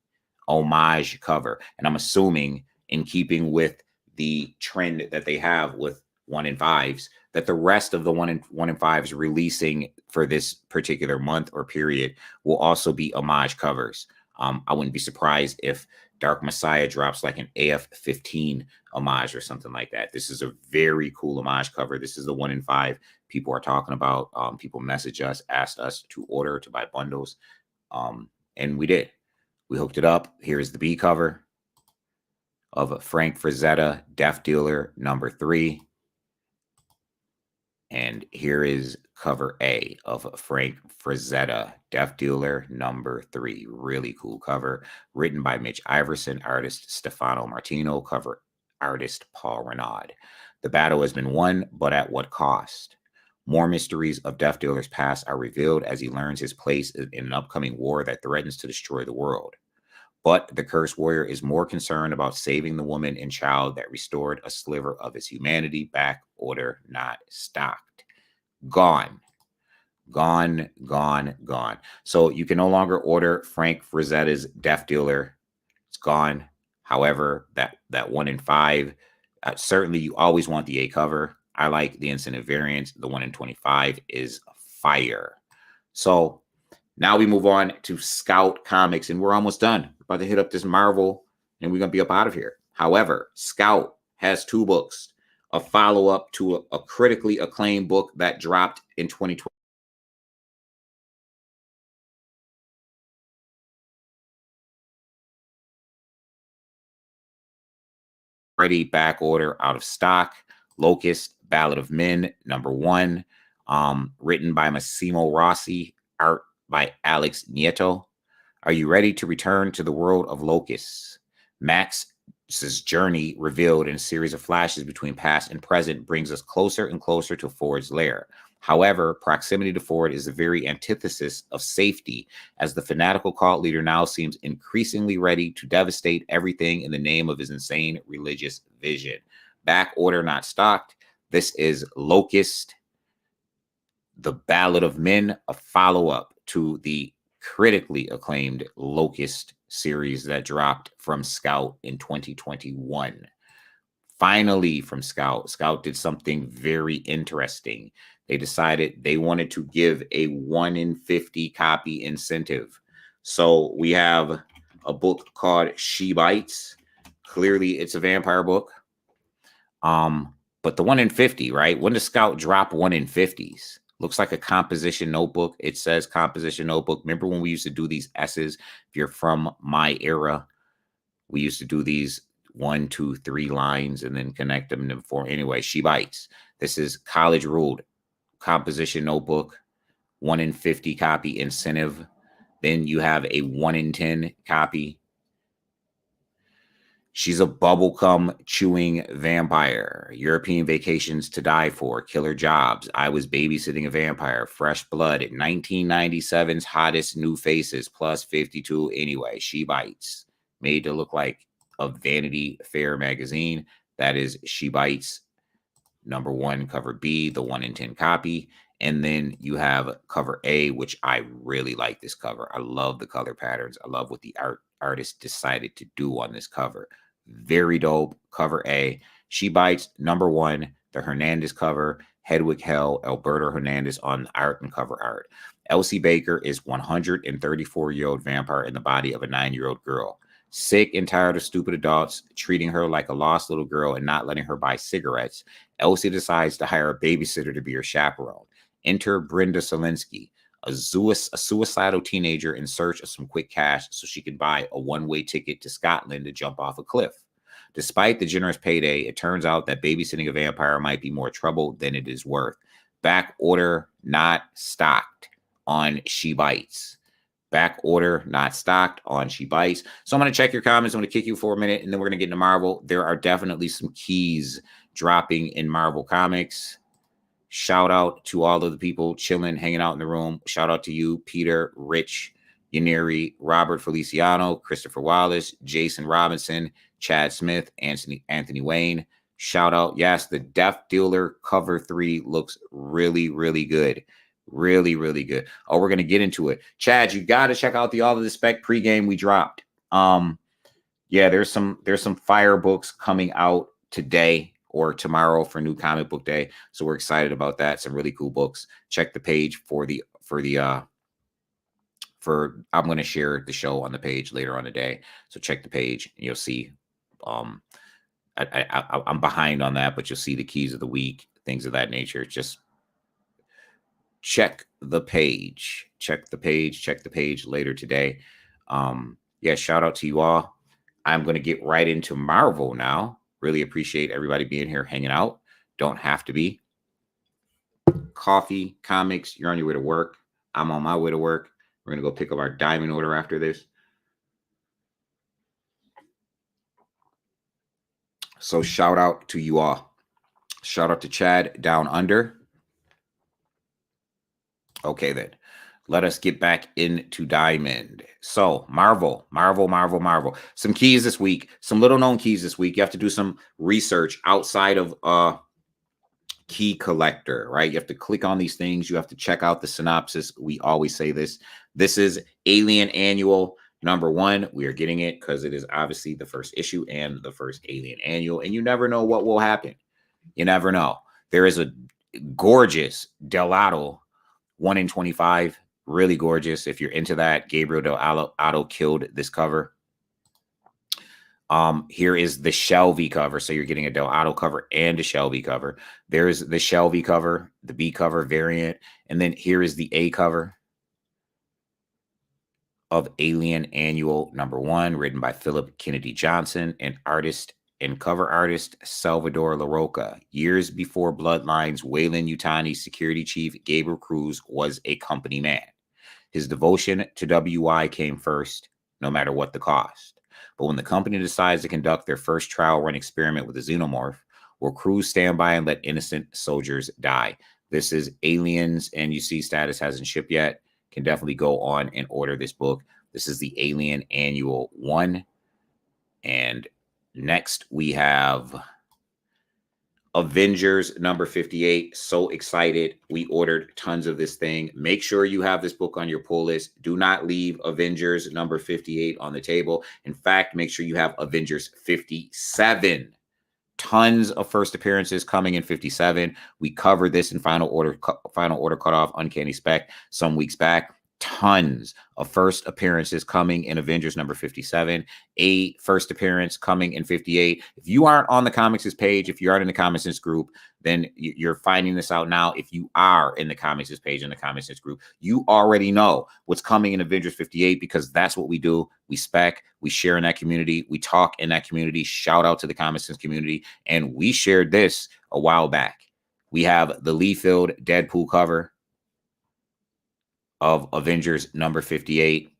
homage cover. And I'm assuming, in keeping with the trend that they have with 1 in 5s, that the rest of the 1 in 5s releasing for this particular month or period will also be homage covers. I wouldn't be surprised if Dark Messiah drops like an AF-15 homage or something like that. This is a very cool homage cover. This is the 1 in 5 people are talking about. People message us, asked us to order, to buy bundles. And we did. We hooked it up. Here's the B cover of Frank Frazetta, Death Dealer number 3. And here is cover A of Frank Frazetta, Death Dealer number 3. Really cool cover. Written by Mitch Iverson, artist Stefano Martino, cover artist Paul Renaud. The battle has been won, but at what cost? More mysteries of Death Dealer's past are revealed as he learns his place in an upcoming war that threatens to destroy the world. But the Cursed Warrior is more concerned about saving the woman and child that restored a sliver of his humanity. Back order not stocked. Gone. Gone, gone, gone. So you can no longer order Frank Frazetta's Death Dealer. It's gone. However, that 1 in 5, certainly you always want the A cover. I like the incident variant. The 1 in 25 is fire. So now we move on to Scout Comics, and we're almost done. We're about to hit up this Marvel, and we're going to be up out of here. However, Scout has 2 books, a follow-up to a critically acclaimed book that dropped in 2020. Already back order, out of stock. Locust, Ballad of Men, number 1, written by Massimo Rossi, art by Alex Nieto. Are you ready to return to the world of Locusts? Max's journey, revealed in a series of flashes between past and present, brings us closer and closer to Ford's lair. However, proximity to Ford is the very antithesis of safety, as the fanatical cult leader now seems increasingly ready to devastate everything in the name of his insane religious vision. Back order not stocked. This is Locust, the Ballad of Men, a follow-up to the critically acclaimed Locust series that dropped from Scout in 2021. Finally, from Scout, Scout did something very interesting. They decided they wanted to give a 1 in 50 copy incentive. So we have a book called She Bites. Clearly, it's a vampire book. But the 1 in 50, right? When does Scout drop 1 in 50s? Looks like a composition notebook. It says composition notebook. Remember when we used to do these S's? If you're from my era, we used to do these 1, 2, 3 lines and then connect them to 4. Anyway, She Bites. This is college ruled composition notebook, 1 in 50 copy incentive. Then you have a 1 in 10 copy. She's a bubblegum chewing vampire. European Vacations to Die For. Killer Jobs. I Was Babysitting a Vampire. Fresh Blood. 1997's Hottest New Faces. Plus 52. Anyway, She Bites. Made to look like a Vanity Fair magazine. That is She Bites. Number 1, cover B, the 1 in 10 copy. And then you have cover A, which I really like this cover. I love the color patterns. I love what the artist decided to do on this cover. Very dope. Cover A. She Bites, number 1, the Hernandez cover. Hedwig Hell, Alberto Hernandez on art and cover art. Elsie Baker is 134-year-old vampire in the body of a 9-year-old girl. Sick and tired of stupid adults treating her like a lost little girl and not letting her buy cigarettes, Elsie decides to hire a babysitter to be her chaperone. Enter Brenda Solinsky, a suicidal teenager in search of some quick cash so she can buy a one-way ticket to Scotland to jump off a cliff. Despite the generous payday, it turns out that babysitting a vampire might be more trouble than it is worth. Back order not stocked on She Bites. Back order not stocked on She Bites. So I'm going to check your comments. I'm going to kick you for a minute, and then we're going to get into Marvel. There are definitely some keys dropping in Marvel Comics. Shout out to all of the people chilling, hanging out in the room. Shout out to you, Peter, Rich, Yaniri, Robert Feliciano, Christopher Wallace, Jason Robinson, Chad Smith, Anthony Wayne. Shout out. Yes, the Death Dealer cover 3 looks really, really good. Really, really good. Oh, we're going to get into it. Chad, you got to check out the All of the Spec pregame we dropped. Yeah, there's some fire books coming out today or tomorrow for New Comic Book Day. So we're excited about that. Some really cool books. Check the page I'm going to share the show on the page later on today. So check the page and you'll see. I'm behind on that, but you'll see the keys of the week, things of that nature. Just check the page. Check the page later today. Yeah, shout out to you all. I'm going to get right into Marvel now. Really appreciate everybody being here, hanging out. Don't have to be. Coffee, comics, you're on your way to work. I'm on my way to work. We're going to go pick up our diamond order after this. So shout out to you all. Shout out to Chad down under. Okay, then. Let us get back into Diamond. So Marvel. Some keys this week, some little known keys this week. You have to do some research outside of Key Collector, right? You have to click on these things. You have to check out the synopsis. We always say this. This is Alien Annual #1. We are getting it because it is obviously the first issue and the first Alien Annual. And you never know what will happen. You never know. There is a gorgeous Delato 1 in 25. Really gorgeous. If you're into that, Gabriel Del Otto killed this cover. Here is the Shelby cover. So you're getting a Del Otto cover and a Shelby cover. There's the Shelby cover, the B cover variant. And then here is the A cover of Alien Annual #1, written by Philip Kennedy Johnson, and artist and cover artist Salvador LaRocca. Years before Bloodlines, Weyland-Yutani security chief Gabriel Cruz was a company man. His devotion to WI came first, no matter what the cost. But when the company decides to conduct their first trial run experiment with a xenomorph, will Cruz stand by and let innocent soldiers die? This is Aliens, and you see status hasn't shipped yet. Can definitely go on and order this book. This is the Alien Annual 1. And next we have Avengers #58. So excited. We ordered tons of this thing. Make sure you have this book on your pull list. Do not leave Avengers #58 on the table. In fact, make sure you have Avengers 57. Tons of first appearances coming in 57. We covered this in Final Order Cutoff, Uncanny Spec some weeks back. Tons of first appearances coming in Avengers #57. A first appearance coming in 58. If you aren't on the comics page, if you aren't in the comiXsense group, then you're finding this out now. If you are in the comics page in the comiXsense group, you already know what's coming in Avengers 58 because that's what we do. We spec, we share in that community, we talk in that community. Shout out to the comiXsense community. And we shared this a while back. We have the Liefeld Deadpool cover of Avengers #58.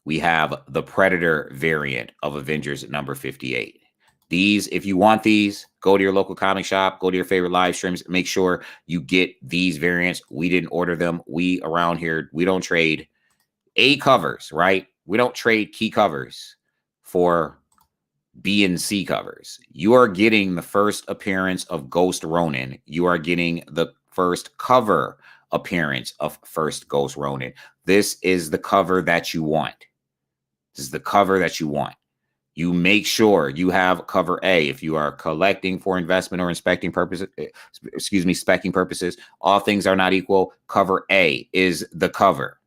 We have the Predator variant of Avengers #58. These, if you want these, go to your local comic shop, go to your favorite live streams, make sure you get these variants. We didn't order them. We around here, we don't trade A covers, right? We don't trade key covers for B and C covers. You are getting the first appearance of Ghost Ronin. You are getting the first cover appearance of first Ghost Ronin. This is the cover that you want. This is the cover that you want. You make sure you have cover A if you are collecting for investment or inspecting purposes. Specking purposes. All things are not equal. Cover A is the cover.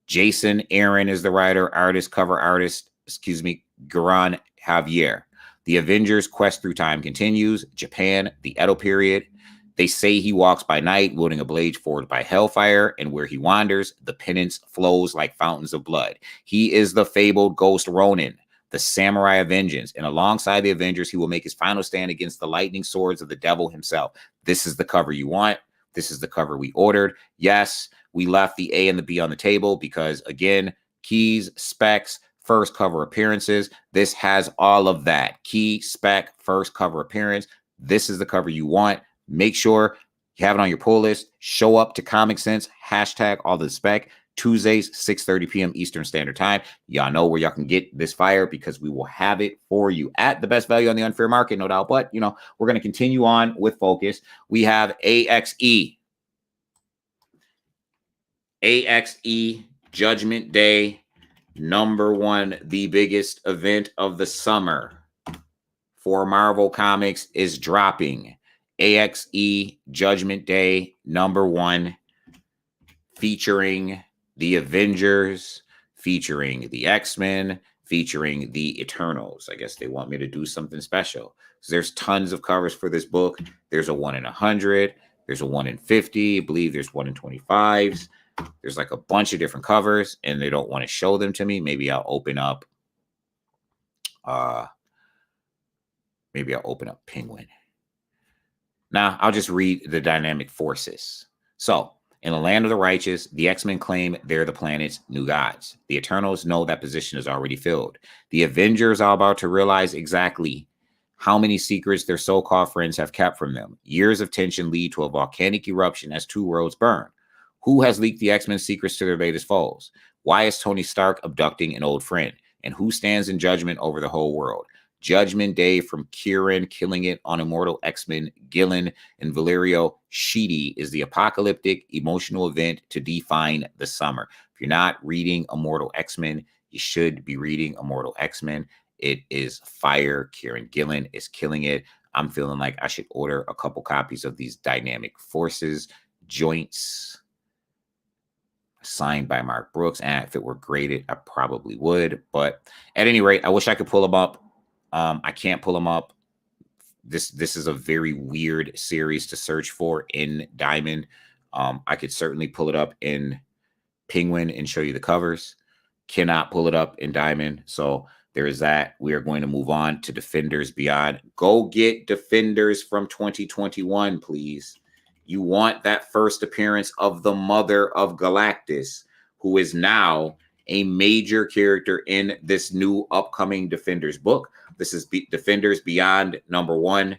Jason Aaron is the writer, artist, cover artist. Garan Javier. The Avengers quest through time continues. Japan, the Edo period. They say he walks by night, wielding a blade forged by hellfire, and where he wanders, the penance flows like fountains of blood. He is the fabled Ghost Ronin, the samurai of vengeance, and alongside the Avengers, he will make his final stand against the lightning swords of the devil himself. This is the cover you want. This is the cover we ordered. Yes, we left the A and the B on the table because, again, keys, specs, first cover appearances. This has all of that. Key, spec, first cover appearance. This is the cover you want. Make sure you have it on your pull list. Show up to comiXsense, hashtag all the spec. Tuesdays, 6:30 p.m. Eastern Standard Time. Y'all know where y'all can get this fire because we will have it for you at the best value on the unfair market, no doubt. But, we're going to continue on with focus. We have AXE. AXE Judgment Day, #1, the biggest event of the summer for Marvel Comics is dropping. AXE Judgment Day, #1, featuring the Avengers, featuring the X-Men, featuring the Eternals. I guess they want me to do something special. So there's tons of covers for this book. There's a 1 in 100. There's a 1 in 50. I believe there's 1 in 25s. There's like a bunch of different covers, and they don't want to show them to me. Maybe I'll open up Penguin. Now, I'll just read the dynamic forces. So, in the land of the righteous, the X-Men claim they're the planet's new gods. The Eternals know that position is already filled. The Avengers are about to realize exactly how many secrets their so-called friends have kept from them. Years of tension lead to a volcanic eruption as 2 worlds burn. Who has leaked the X-Men secrets to their latest foes? Why is Tony Stark abducting an old friend? And who stands in judgment over the whole world? Judgment Day from Kieran killing it on immortal X-Men Gillen and Valerio Sheedy is the apocalyptic emotional event to define the summer. If you're not reading Immortal X-Men, you should be reading Immortal X-Men. It is fire. Kieran Gillen is killing it. I'm feeling like I should order a couple copies of these Dynamic Forces joints signed by Mark Brooks. And if it were graded, I probably would. But at any rate, I wish I could pull them up. I can't pull them up. This is a very weird series to search for in Diamond. I could certainly pull it up in Penguin and show you the covers. Cannot pull it up in Diamond. So there is that. We are going to move on to Defenders Beyond. Go get Defenders from 2021, please. You want that first appearance of the Mother of Galactus, who is now a major character in this new upcoming Defenders book. This is Defenders Beyond #1.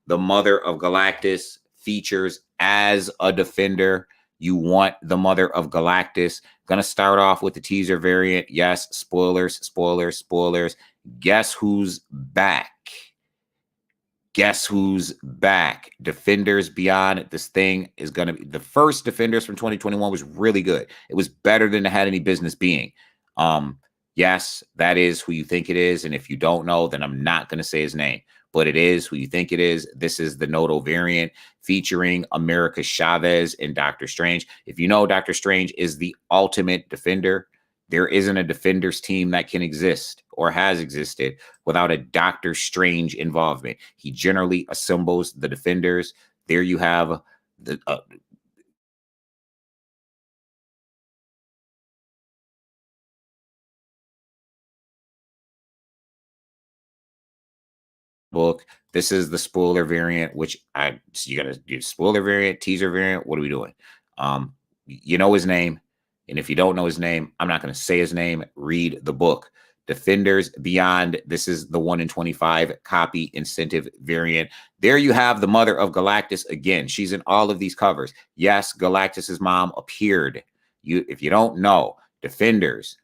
The Mother of Galactus features as a Defender. You want the Mother of Galactus. Gonna start off with the teaser variant. Yes, spoilers, spoilers, spoilers. Guess who's back? Guess who's back? Defenders Beyond. This thing is going to be the first Defenders from 2021 was really good. It was better than it had any business being. Yes, that is who you think it is. And if you don't know, then I'm not going to say his name, but it is who you think it is. This is the Noto variant featuring America Chavez and Doctor Strange. If you know, Doctor Strange is the ultimate Defender. There isn't a Defenders team that can exist or has existed without a Doctor Strange involvement. He generally assembles the Defenders. There you have the book. This is the spoiler variant, which you gotta do spoiler variant, teaser variant. What are we doing? You know his name. And if you don't know his name, I'm not going to say his name. Read the book. Defenders Beyond. This is the 1 in 25 copy incentive variant. There you have the Mother of Galactus again. She's in all of these covers. Yes, Galactus's mom appeared. If you don't know, Defenders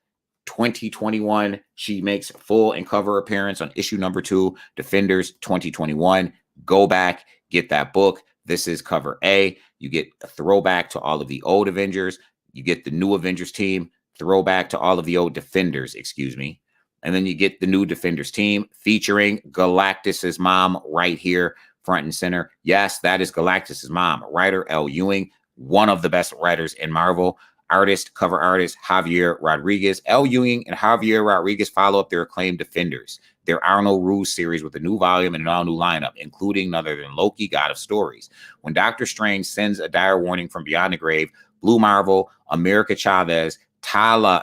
2021, she makes full and cover appearance on issue #2, Defenders 2021. Go back, get that book. This is cover A. You get a throwback to all of the old Avengers. You get the new Avengers team, throwback to all of the old Defenders, excuse me. And then you get the new Defenders team featuring Galactus's mom right here, front and center. Yes, that is Galactus's mom. Writer L. Ewing, one of the best writers in Marvel. Cover artist, Javier Rodriguez. L. Ewing and Javier Rodriguez follow up their acclaimed Defenders. Their Arnold Ruse series with a new volume and an all-new lineup, including none other than Loki, God of Stories. When Doctor Strange sends a dire warning from beyond the grave, Blue Marvel, America Chavez, Taya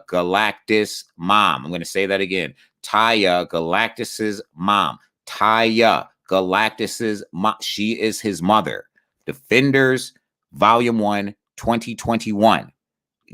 Galactus' mom. I'm going to say that again. Taya Galactus's mom. Taya Galactus's mom. She is his mother. Defenders, Volume 1, 2021.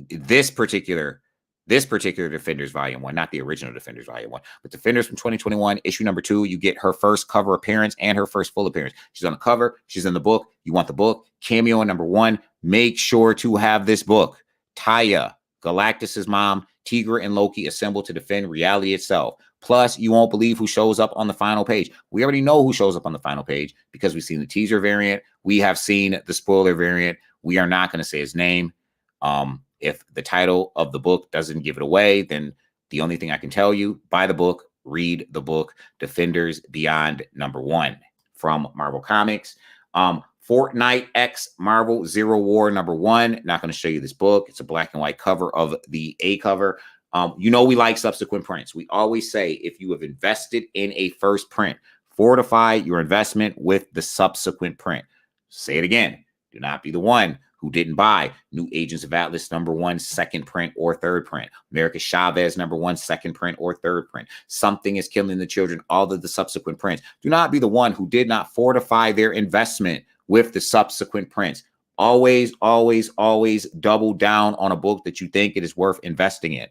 This particular Defenders Volume 1, not the original Defenders Volume 1, but Defenders from 2021, issue number 2. You get her first cover appearance and her first full appearance. She's on the cover. She's in the book. You want the book. Cameo number 1. Make sure to have this book. Taya, Galactus's mom, Tigra and Loki assemble to defend reality itself. Plus, you won't believe who shows up on the final page. We already know who shows up on the final page because we've seen the teaser variant. We have seen the spoiler variant. We are not going to say his name. If the title of the book doesn't give it away, then the only thing I can tell you, buy the book, read the book, Defenders Beyond number 1 from Marvel Comics. Fortnite X Marvel Zero War number 1. Not going to show you this book. It's a black and white cover of the A cover. You know we like subsequent prints. We always say if you have invested in a first print, fortify your investment with the subsequent print. Say it again. Do not be the one who didn't buy New Agents of Atlas number 1, second print or third print. America Chavez number 1, second print or third print. Something is Killing the Children, all of the subsequent prints. Do not be the one who did not fortify their investment with the subsequent prints. Always, always, always double down on a book that you think it is worth investing in.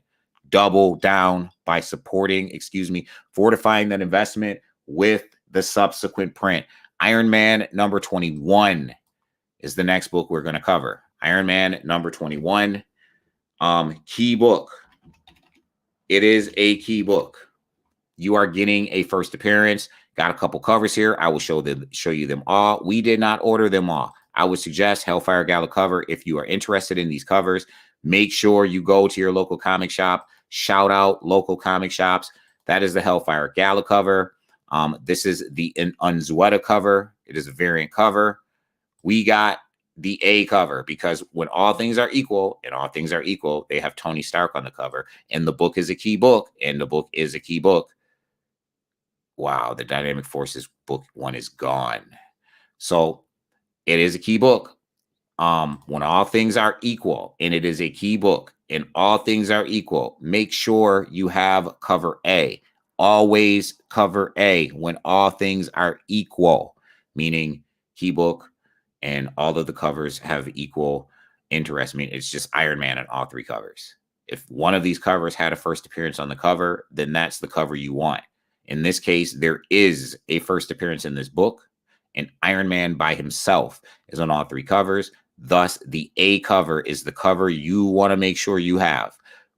Double down by fortifying that investment with the subsequent print. Iron Man number 21 is the next book we're going to cover. Iron Man number 21. Key book. It is a key book. You are getting a first appearance. Got a couple covers here. I will show you them all. We did not order them all. I would suggest Hellfire Gala cover. If you are interested in these covers, make sure you go to your local comic shop. Shout out local comic shops. That is the Hellfire Gala cover. This is the Unzueta cover. It is a variant cover. We got the A cover because when all things are equal, and all things are equal, they have Tony Stark on the cover, and the book is a key book, and the book is a key book. Wow, the Dynamic Forces book 1 is gone. So it is a key book. When all things are equal, and it is a key book, and all things are equal, make sure you have cover A. Always cover A when all things are equal, meaning key book and all of the covers have equal interest. I mean, it's just Iron Man on all 3 covers. If one of these covers had a first appearance on the cover, then that's the cover you want. In this case, there is a first appearance in this book, and Iron Man by himself is on all 3 covers. Thus, the A cover is the cover you want to make sure you have.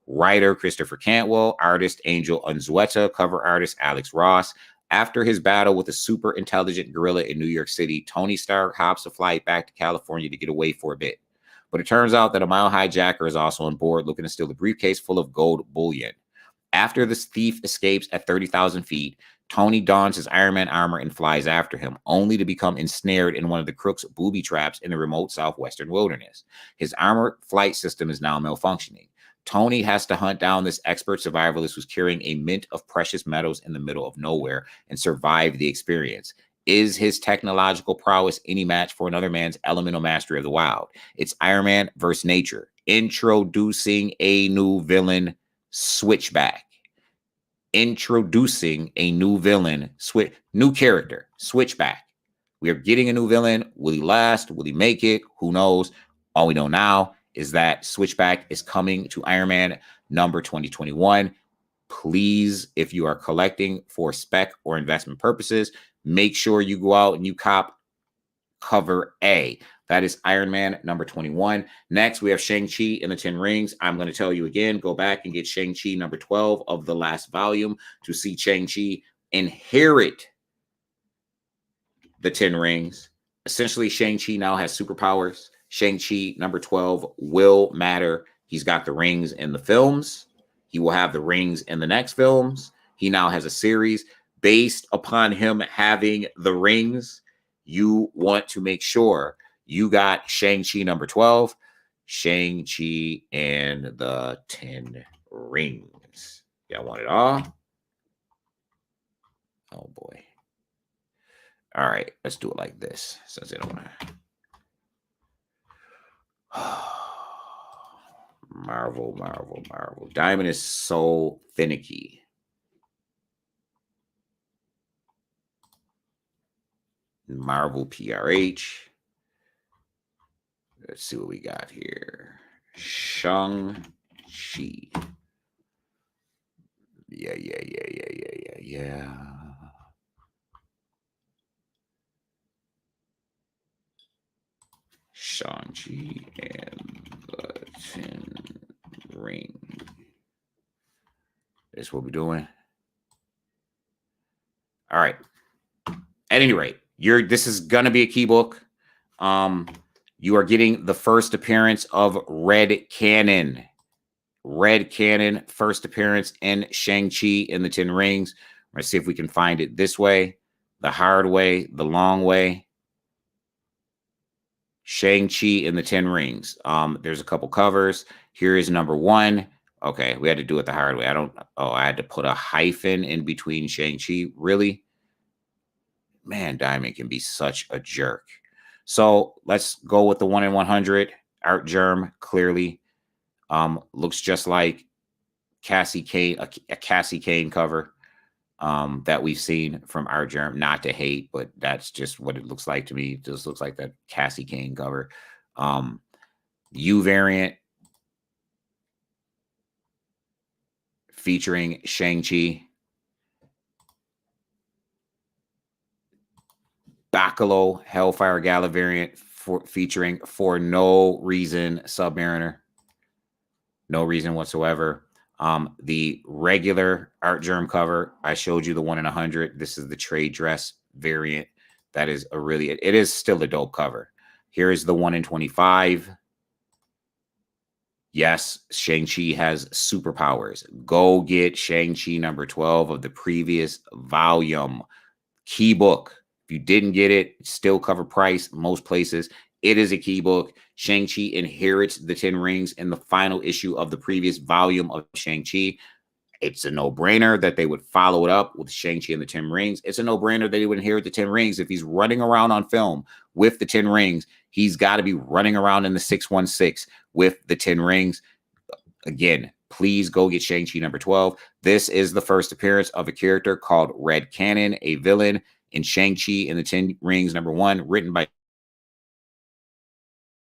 Writer Christopher Cantwell, artist Angel Unzueta, cover artist Alex Ross. After his battle with a super intelligent gorilla in New York City, Tony Stark hops a flight back to California to get away for a bit. But it turns out that a mile hijacker is also on board looking to steal a briefcase full of gold bullion. After this thief escapes at 30,000 feet, Tony dons his Iron Man armor and flies after him, only to become ensnared in one of the crook's booby traps in the remote southwestern wilderness. His armor flight system is now malfunctioning. Tony has to hunt down this expert survivalist who's carrying a mint of precious metals in the middle of nowhere and survive the experience. Is his technological prowess any match for another man's elemental mastery of the wild? It's Iron Man versus nature. Introducing a new villain, Switchback. Introducing a new villain, new character, Switchback. We are getting a new villain. Will he last? Will he make it? Who knows? All we know now is that Switchback is coming to Iron Man number 2021. Please, if you are collecting for spec or investment purposes, make sure you go out and you cop cover A. That is Iron Man number 21. Next, we have Shang-Chi and the 10 Rings. I'm going to tell you again, go back and get Shang-Chi number 12 of the last volume to see Shang-Chi inherit the 10 Rings. Essentially, Shang-Chi now has superpowers. Shang-Chi number 12 will matter. He's got the rings in the films. He will have the rings in the next films. He now has a series based upon him having the rings. You want to make sure you got Shang-Chi number 12, Shang-Chi and the 10 Rings. Y'all want it all? Oh, boy. All right, let's do it like this since they don't want to. Marvel. Diamond is so finicky. Marvel PRH. Let's see what we got here. Shang-Chi. Yeah. Shang-Chi and the Ten Ring. That's what we're doing. All right. At any rate, this is gonna be a key book. You are getting the first appearance of Red Cannon. Red Cannon, first appearance in Shang-Chi and the Ten Rings. Let's see if we can find it this way, the hard way, the long way. Shang-Chi and the Ten Rings. There's a couple covers. Here is number 1. Okay, we had to do it the hard way. I had to put a hyphen in between Shang-Chi. Really? Man, Diamond can be such a jerk. So let's go with the 1 in 100. Art Germ, clearly. Looks just like Cassie Kane, a Cassie Kane cover that we've seen from Art Germ. Not to hate, but that's just what it looks like to me. It just looks like that Cassie Kane cover. U variant featuring Shang-Chi. Bacalo Hellfire Gala variant featuring For No Reason Submariner. No reason whatsoever. The regular Art Germ cover, I showed you the 1 in 100. This is the trade dress variant. That is it is still a dope cover. Here is the 1 in 25. Yes, Shang-Chi has superpowers. Go get Shang-Chi number 12 of the previous volume. Key book. If you didn't get it, still cover price most places. It is a key book. Shang-Chi inherits the 10 rings in the final issue of the previous volume of Shang-Chi. It's a no-brainer that they would follow it up with Shang-Chi and the 10 rings. It's a no-brainer that he would inherit the 10 rings. If he's running around on film with the 10 rings, he's got to be running around in the 616 with the 10 rings. Again, please go get Shang-Chi number 12. This is the first appearance of a character called Red Cannon, a villain in Shang-Chi and the 10 Rings number 1, written by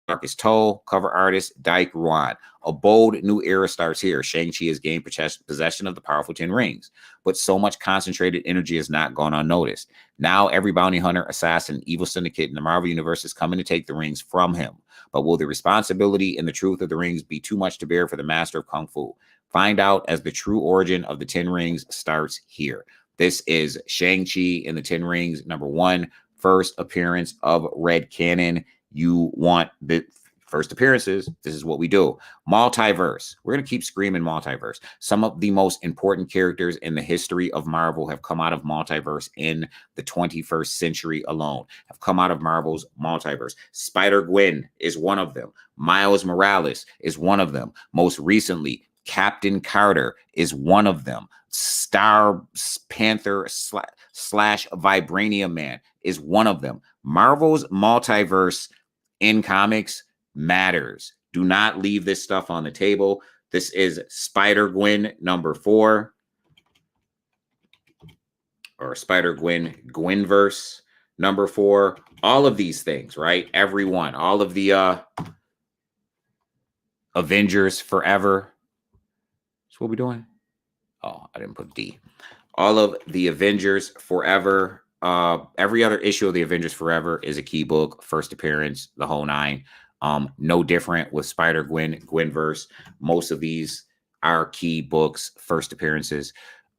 Marcus Toll, cover artist Dyke Ruan. A bold new era starts here. Shang-Chi has gained possession of the powerful 10 rings, but so much concentrated energy has not gone unnoticed. Now every bounty hunter, assassin, evil syndicate in the Marvel Universe is coming to take the rings from him. But will the responsibility and the truth of the rings be too much to bear for the master of Kung Fu? Find out as the true origin of the 10 rings starts here. This is Shang-Chi and the 10 Rings, number 1, first appearance of Red Cannon. You want the first appearances. This is what we do. Multiverse. We're going to keep screaming multiverse. Some of the most important characters in the history of Marvel have come out of multiverse in the 21st century alone, have come out of Marvel's multiverse. Spider-Gwen is one of them. Miles Morales is one of them. Most recently, Captain Carter is one of them. Star Panther slash Vibranium Man is one of them. Marvel's multiverse in comics matters. Do not leave this stuff on the table. This is Spider-Gwen number 4, or Spider-Gwen Gwenverse number 4. All of these things, right? Everyone, all of the Avengers Forever. That's what we're doing. Oh, I didn't put D. All of the Avengers Forever. Every other issue of the Avengers Forever is a key book. First appearance, the whole 9. No different with Spider-Gwen, Gwenverse. Most of these are key books, first appearances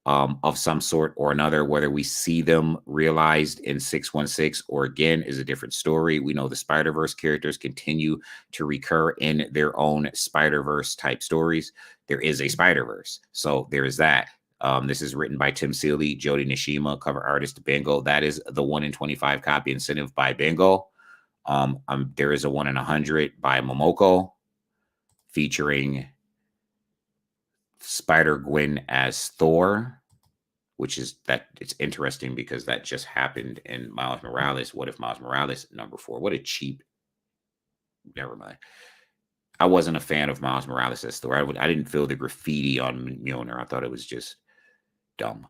of some sort or another. Whether we see them realized in 616 or again is a different story. We know the Spider-Verse characters continue to recur in their own Spider-Verse type stories. There is a Spider-Verse, so there is that. This is written by Tim Seeley, Jody Nishima, cover artist Bingo. That is the 1 in 25 copy incentive by Bingo. There is a 1 in 100 by Momoko featuring Spider-Gwen as Thor, which is that it's interesting because that just happened in Miles Morales. What if Miles Morales number 4? What a cheap. Never mind. I wasn't a fan of Miles Morales as Thor. I didn't feel the graffiti on Mjolnir. I thought it was just dumb.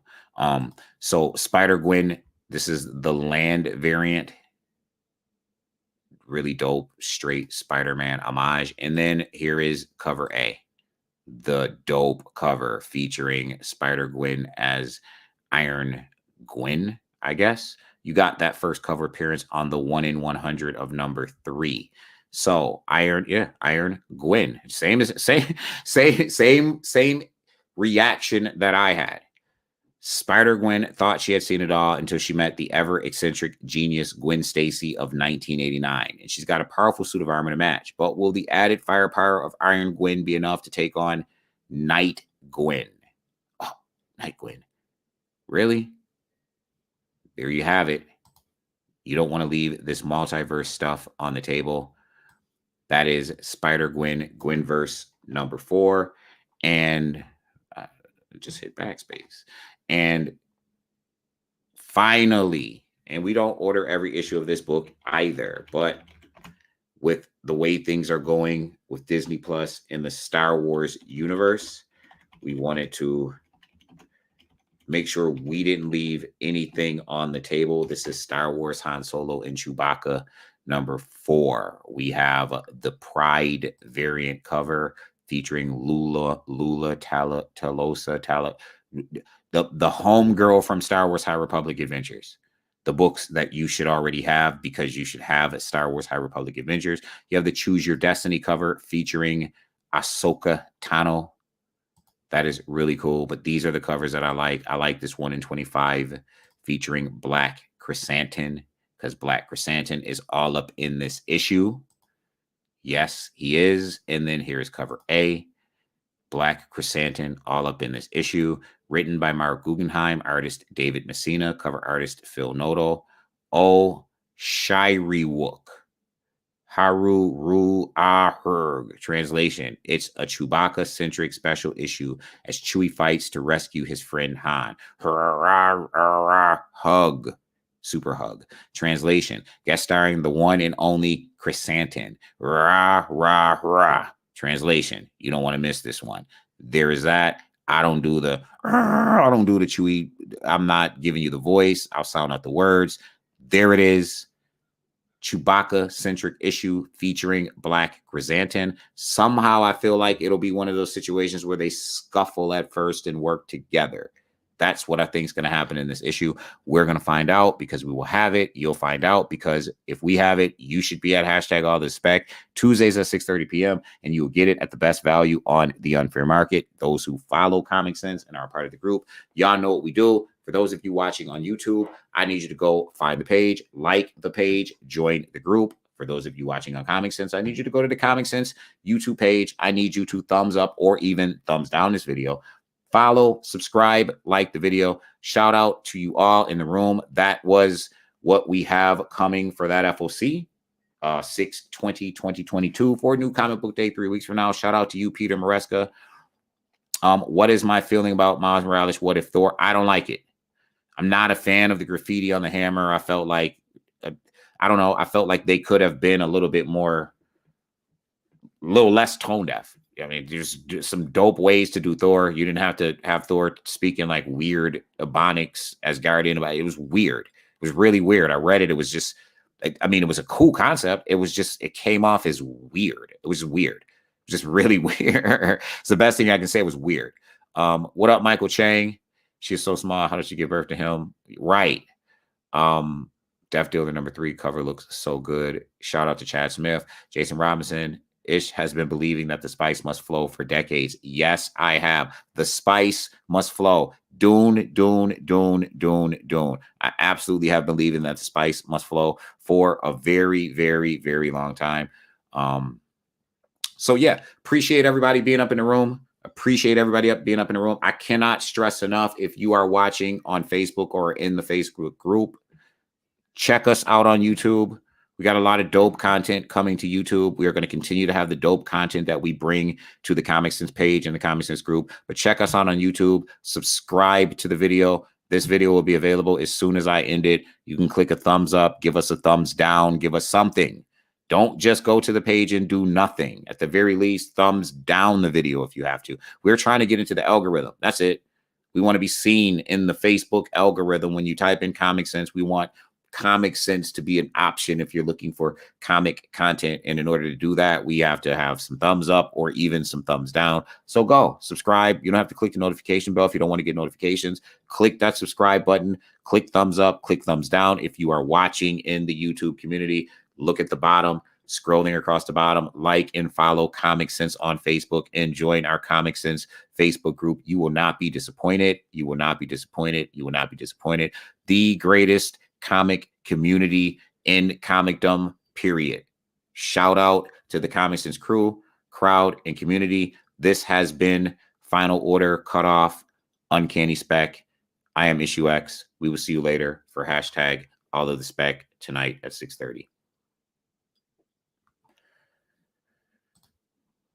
So Spider-Gwen, this is the land variant. really dope, straight Spider-Man homage. And then here is cover A, the dope cover featuring Spider-Gwen as Iron Gwen, I guess. You got that first cover appearance on the 1 in 100 of number 3. So Iron Gwen. Same reaction that I had. Spider-Gwen thought she had seen it all until she met the ever-eccentric genius Gwen Stacy of 1989. And she's got a powerful suit of armor to match. But will the added firepower of Iron Gwen be enough to take on Night Gwen? Oh, Night Gwen. Really? There you have it. You don't want to leave this multiverse stuff on the table. That is Spider-Gwen, Gwenverse number 4. And just hit backspace. And finally, and we don't order every issue of this book either, but with the way things are going with Disney Plus in the Star Wars universe, we wanted to make sure we didn't leave anything on the table. This is Star Wars Han Solo and Chewbacca number 4. We have the Pride variant cover featuring Talosa, the homegirl from Star Wars High Republic Adventures, the books that you should already have because you should have a Star Wars High Republic Adventures. You have the Choose Your Destiny cover featuring Ahsoka Tano. That is really cool, but these are the covers that I like. I like this 1 in 25 featuring Black Chrysanthemum because Black Chrysanthemum is all up in this issue. Yes, he is. And then here's cover A. Black Chrysanthemum all up in this issue. Written by Mark Guggenheim, artist David Messina, cover artist Phil Noto. Oh, Shiriwook. Haru Ru Ahurg. Translation: it's a Chewbacca-centric special issue as Chewie fights to rescue his friend Han. Hug. Super hug. Translation: guest starring the one and only Chrysanthemum. Rah, rah, rah. Translation: you don't want to miss this one. There is that. I don't do the Chewie. I'm not giving you the voice. I'll sound out the words. There it is. Chewbacca-centric issue featuring Black Chrysanthemum. Somehow I feel like it'll be one of those situations where they scuffle at first and work together. That's what I think is going to happen in this issue. We're going to find out because we will have it. You'll find out because if we have it, you should be at hashtag all this spec Tuesdays at 6:30 p.m. and you'll get it at the best value on the unfair market. Those who follow comiXsense and are part of the group, y'all know what we do. For those of you watching on YouTube, I need you to go find the page, like the page, join the group. For those of you watching on comiXsense, I need you to go to the comiXsense YouTube page. I need you to thumbs up or even thumbs down this video. Follow, subscribe, like the video. Shout out to you all in the room. That was what we have coming for that FOC, 6/20/2022 for New Comic Book Day 3 weeks from now. Shout out to you, Peter Maresca. What is my feeling about Miles Morales? What if Thor? I don't like it. I'm not a fan of the graffiti on the hammer. I felt like, I don't know. I felt like they could have been a little bit more, a little less tone deaf. I mean, there's some dope ways to do Thor. You didn't have to have Thor speaking like weird Ebonics as Guardian. It was weird. It was really weird. I read it. It was just, I mean, it was a cool concept. It was just, it came off as weird. It was weird. Just really weird. It's the best thing I can say. It was weird. What up, Michael Chang? She's so small. How did she give birth to him? Right. Death Dealer number 3 cover looks so good. Shout out to Chad Smith. Jason Robinson. Ish has been believing that the spice must flow for decades. Yes, I have. The spice must flow. Dune. I absolutely have believed that the spice must flow for a very, very, very long time. So yeah, appreciate everybody being up in the room. Appreciate everybody being up in the room. I cannot stress enough, if you are watching on Facebook or in the Facebook group, check us out on YouTube. We got a lot of dope content coming to YouTube. We are going to continue to have the dope content that we bring to the comiXsense page and the comiXsense group. But check us out on YouTube. Subscribe to the video. This video will be available as soon as I end it. You can click a thumbs up, give us a thumbs down, give us something. Don't just go to the page and do nothing. At the very least, thumbs down the video if you have to. We're trying to get into the algorithm. That's it. We want to be seen in the Facebook algorithm. When you type in comiXsense, we want comiXsense to be an option if you're looking for comic content. And in order to do that, we have to have some thumbs up or even some thumbs down. So go subscribe. You don't have to click the notification bell if you don't want to get notifications. Click that subscribe button, click thumbs up, click thumbs down. If you are watching in the YouTube community, look at the bottom, scrolling across the bottom, like and follow comiXsense on Facebook and join our comiXsense Facebook group. You will not be disappointed. You will not be disappointed. You will not be disappointed. The greatest comic community in comicdom, period. Shout out to the comiXsense crew, crowd, and community. This has been Final Order Cutoff, Uncanny Spec. I am Issue X. We will see you later for hashtag all of the spec tonight at 6:30.